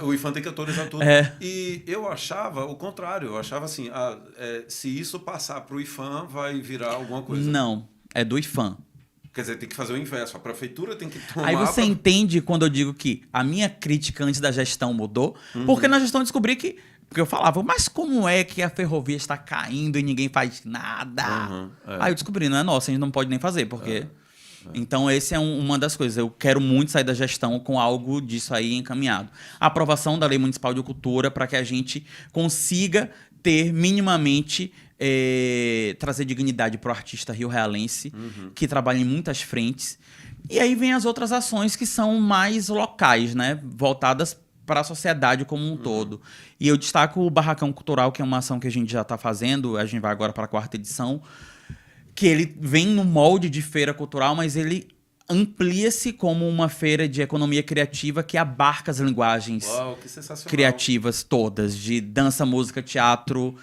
O IPHAN tem que autorizar tudo. E eu achava o contrário. Eu achava assim, se isso passar para o IPHAN, vai virar alguma coisa. Não, é do IPHAN. Quer dizer, tem que fazer o inverso. A prefeitura tem que tomar... Aí você entende quando eu digo que a minha crítica antes da gestão mudou, porque na gestão eu descobri que... Porque eu falava, mas como é que a ferrovia está caindo e ninguém faz nada? Aí eu descobri, não é nossa, a gente não pode nem fazer, porque... Então, essa é uma das coisas. Eu quero muito sair da gestão com algo disso aí encaminhado. A aprovação da Lei Municipal de Cultura para que a gente consiga ter minimamente... trazer dignidade para o artista rio-realense, que trabalha em muitas frentes. E aí vem as outras ações que são mais locais, né? Voltadas para a sociedade como um todo. E eu destaco o Barracão Cultural, que é uma ação que a gente já está fazendo, a gente vai agora para a 4ª edição, que ele vem no molde de feira cultural, mas ele amplia-se como uma feira de economia criativa que abarca as linguagens criativas todas, de dança, música, teatro,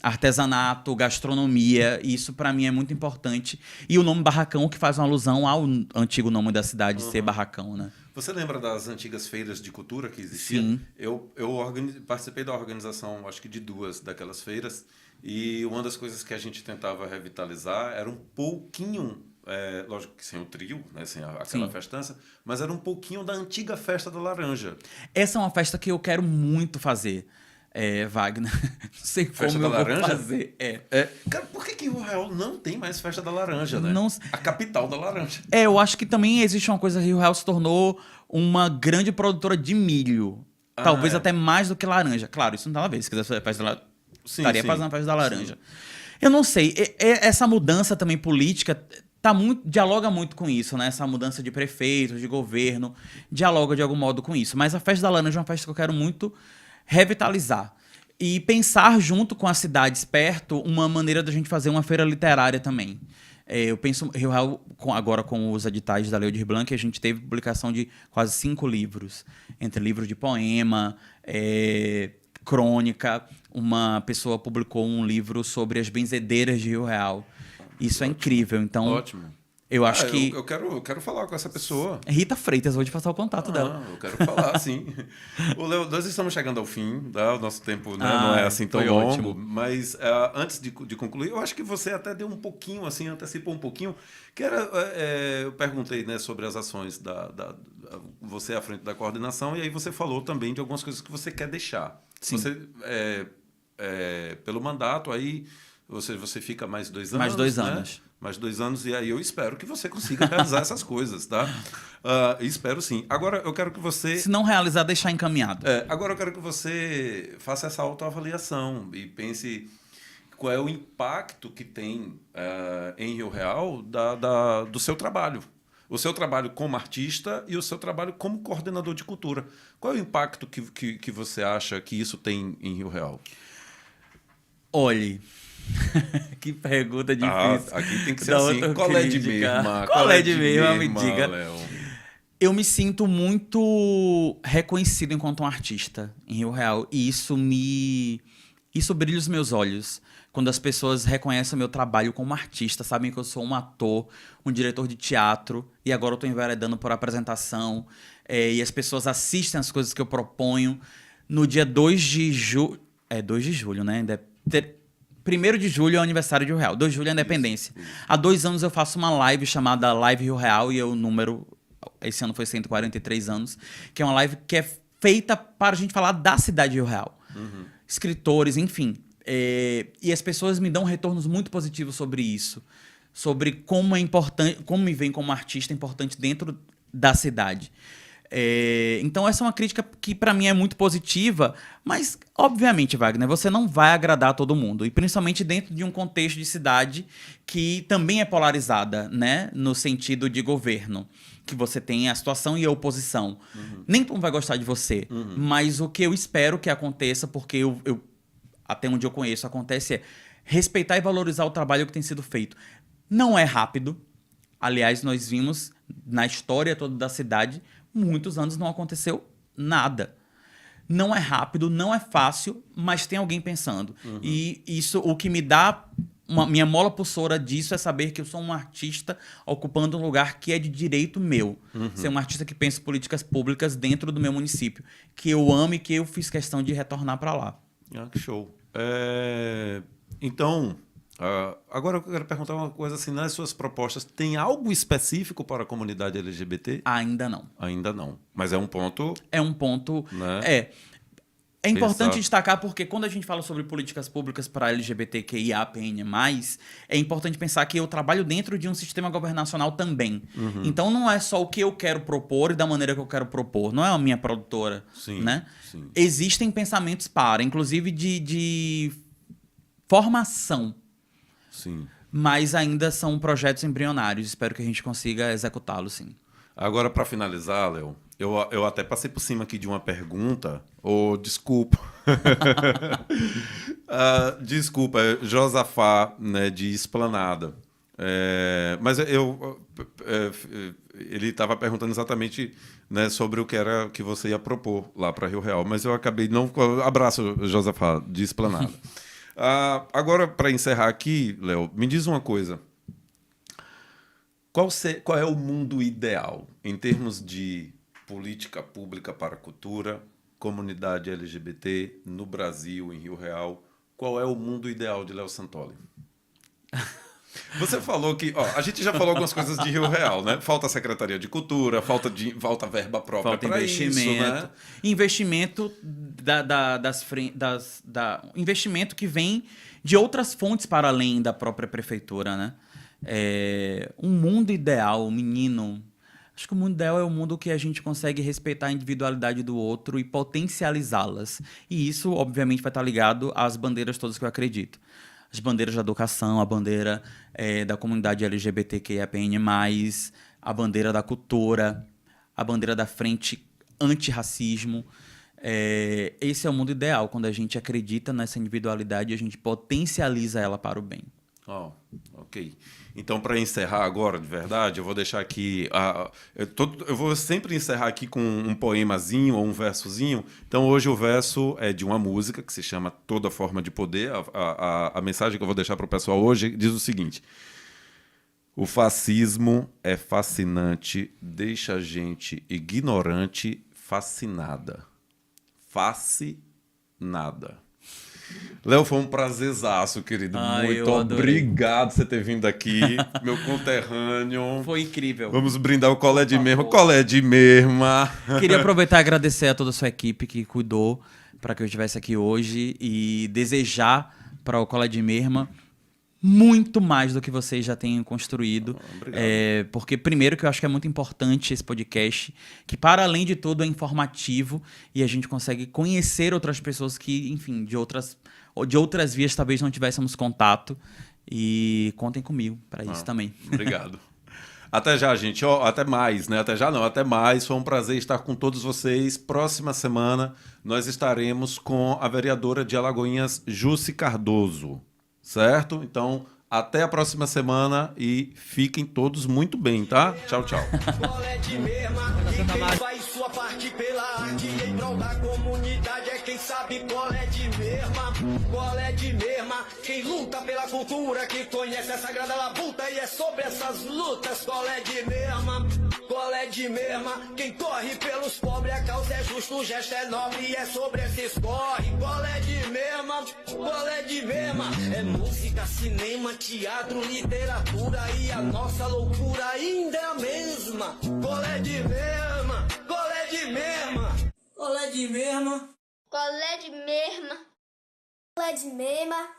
artesanato, gastronomia. Isso, para mim, é muito importante. E o nome Barracão, que faz uma alusão ao antigo nome da cidade, ser Barracão, né? Você lembra das antigas feiras de cultura que existiam? Sim. Eu participei da organização, acho que de 2 daquelas feiras, e uma das coisas que a gente tentava revitalizar era um pouquinho... lógico que sem o trio, né, sem aquela festança, mas era um pouquinho da antiga festa da laranja. Essa é uma festa que eu quero muito fazer, Wagner. Não sei Festa como da eu laranja? vou fazer. Cara, por que Rio Real não tem mais festa da laranja, né? Não... A capital da laranja. Eu acho que também existe uma coisa, Rio Real se tornou uma grande produtora de milho. Talvez até mais do que laranja. Claro, isso não dá a ver. Se quiser fazer festa da laranja, estaria fazendo a festa da laranja. Sim. Eu não sei. Essa mudança também política... dialoga muito com isso, né? Essa mudança de prefeito, de governo, dialoga de algum modo com isso. Mas a Festa da Laranja é uma festa que eu quero muito revitalizar. E pensar junto com as cidades perto uma maneira da gente fazer uma feira literária também. Eu penso, Rio Real, agora com os editais da Lei Aldir Blanc, a gente teve publicação de quase 5 livros. Entre livros de poema, crônica. Uma pessoa publicou um livro sobre as benzedeiras de Rio Real. Isso é incrível, então... Ótimo. Eu acho que... Eu quero falar com essa pessoa. Rita Freitas, vou te passar o contato dela. Eu quero falar, sim. Léo, nós estamos chegando ao fim, tá? O nosso tempo, né, não é assim tão longo. Ótimo. Mas antes de concluir, eu acho que você até deu um pouquinho, assim, antecipou um pouquinho, que era... eu perguntei, né, sobre as ações você à frente da coordenação, e aí você falou também de algumas coisas que você quer deixar. Sim. Você, pelo mandato, aí... Você fica mais 2 anos. Mais 2 né? anos. Mais 2 anos, e aí eu espero que você consiga realizar essas coisas, tá? Espero sim. Agora eu quero que você... Se não realizar, deixar encaminhado. Agora eu quero que você faça essa autoavaliação e pense qual é o impacto que tem em Rio Real do seu trabalho. O seu trabalho como artista e o seu trabalho como coordenador de cultura. Qual é o impacto que você acha que isso tem em Rio Real? Olhe... Que pergunta difícil. Aqui tem que ser assim. Qual é de mesma? Me diga. Léo. Eu me sinto muito reconhecido enquanto um artista em Rio Real. E isso brilha os meus olhos. Quando as pessoas reconhecem o meu trabalho como artista, sabem que eu sou um ator, um diretor de teatro, e agora eu estou enveredando por apresentação, e as pessoas assistem as coisas que eu proponho. No dia 2 de julho... 2 de julho, né? 1º de julho é o aniversário de Rio Real. 2 de julho é a independência. Isso. Há 2 anos eu faço uma live chamada Live Rio Real, e o número, esse ano foi 143 anos, que é uma live que é feita para a gente falar da cidade de Rio Real. Escritores, enfim. E as pessoas me dão retornos muito positivos sobre isso. Sobre como é importante, como me veem como artista importante dentro da cidade. Então essa é uma crítica que pra mim é muito positiva, mas obviamente, Wagner, você não vai agradar todo mundo, e principalmente dentro de um contexto de cidade que também é polarizada, né, no sentido de governo, que você tem a situação e a oposição. Nem todo mundo vai gostar de você, mas o que eu espero que aconteça, porque eu até onde eu conheço acontece, é respeitar e valorizar o trabalho que tem sido feito. Não é rápido, aliás, nós vimos na história toda da cidade, muitos anos não aconteceu nada. Não é rápido, não é fácil, mas tem alguém pensando. E isso, o que me dá minha mola pulsora disso é saber que eu sou um artista ocupando um lugar que é de direito meu. Ser um artista que pensa políticas públicas dentro do meu município, que eu amo e que eu fiz questão de retornar para lá. Que show. Então, agora eu quero perguntar uma coisa assim, nas suas propostas, tem algo específico para a comunidade LGBT? Ainda não. Ainda não. Mas é um ponto... É um ponto... Né? É importante destacar porque quando a gente fala sobre políticas públicas para LGBTQIAPN+, é importante pensar que eu trabalho dentro de um sistema governacional também. Então não é só o que eu quero propor e da maneira que eu quero propor. Não é a minha produtora, né? Sim. Existem pensamentos para, inclusive de formação. Sim. Mas ainda são projetos embrionários. Espero que a gente consiga executá-los, sim. Agora, para finalizar, Léo, eu até passei por cima aqui de uma pergunta. Desculpa. Desculpa, Josafá, né, de Esplanada. Mas ele estava perguntando exatamente, né, sobre o que era que você ia propor lá para Rio Real. Mas eu acabei não... Abraço, Josafá, de Esplanada. Agora, para encerrar aqui, Léo, me diz uma coisa. Qual é o mundo ideal em termos de política pública para a cultura, comunidade LGBT no Brasil, em Rio Real? Qual é o mundo ideal de Léo Santoli? Você falou que... a gente já falou algumas coisas de Rio Real, né? Falta a Secretaria de Cultura, falta verba própria para isso, né? Investimento investimento que vem de outras fontes para além da própria prefeitura, né? Um mundo ideal, menino... Acho que o mundo ideal é o mundo que a gente consegue respeitar a individualidade do outro e potencializá-las. E isso, obviamente, vai estar ligado às bandeiras todas que eu acredito. As bandeiras da educação, a bandeira da comunidade LGBTQIAPN+, a bandeira da cultura, a bandeira da frente antirracismo. Esse é o mundo ideal, quando a gente acredita nessa individualidade e a gente potencializa ela para o bem. Ok. Então, para encerrar agora, de verdade, eu vou deixar aqui... eu vou sempre encerrar aqui com um poemazinho ou um versozinho. Então, hoje o verso é de uma música que se chama Toda Forma de Poder. A mensagem que eu vou deixar para o pessoal hoje diz o seguinte: o fascismo é fascinante, deixa a gente ignorante, fascinada. Fascinada. Léo, foi um prazerzaço, querido. Muito obrigado por você ter vindo aqui, meu conterrâneo. Foi incrível. Vamos brindar o Colé de Merma. Colé de Merma. Queria aproveitar e agradecer a toda a sua equipe que cuidou para que eu estivesse aqui hoje e desejar para o Colé de Merma muito mais do que vocês já têm construído. Obrigado. Porque, primeiro, que eu acho que é muito importante esse podcast, que, para além de tudo, é informativo e a gente consegue conhecer outras pessoas que, enfim, de outras vias talvez não tivéssemos contato. E contem comigo para isso também. Obrigado. Até já, gente. Até mais, né? Até já não, até mais. Foi um prazer estar com todos vocês. Próxima semana nós estaremos com a vereadora de Alagoinhas, Jussi Cardoso. Certo? Então, até a próxima semana e fiquem todos muito bem, tá? Tchau, tchau. Colé de Merma, e quem faz sua parte pela arte em prol da comunidade é quem sabe colé de Merma. Colé de Merma, quem luta pela cultura, que conhece a sagrada labuta e é sobre essas lutas. Colé de Merma, colé de Merma, quem corre pelos pobres, a causa é justa, o gesto é nobre e é sobre esses corre. Colé de Merma, colé de Merma, é música, cinema, teatro, literatura e a nossa loucura ainda é a mesma. Colé de Merma, colé de Merma, colé de Merma, Colé de Merma, Colé de Merma.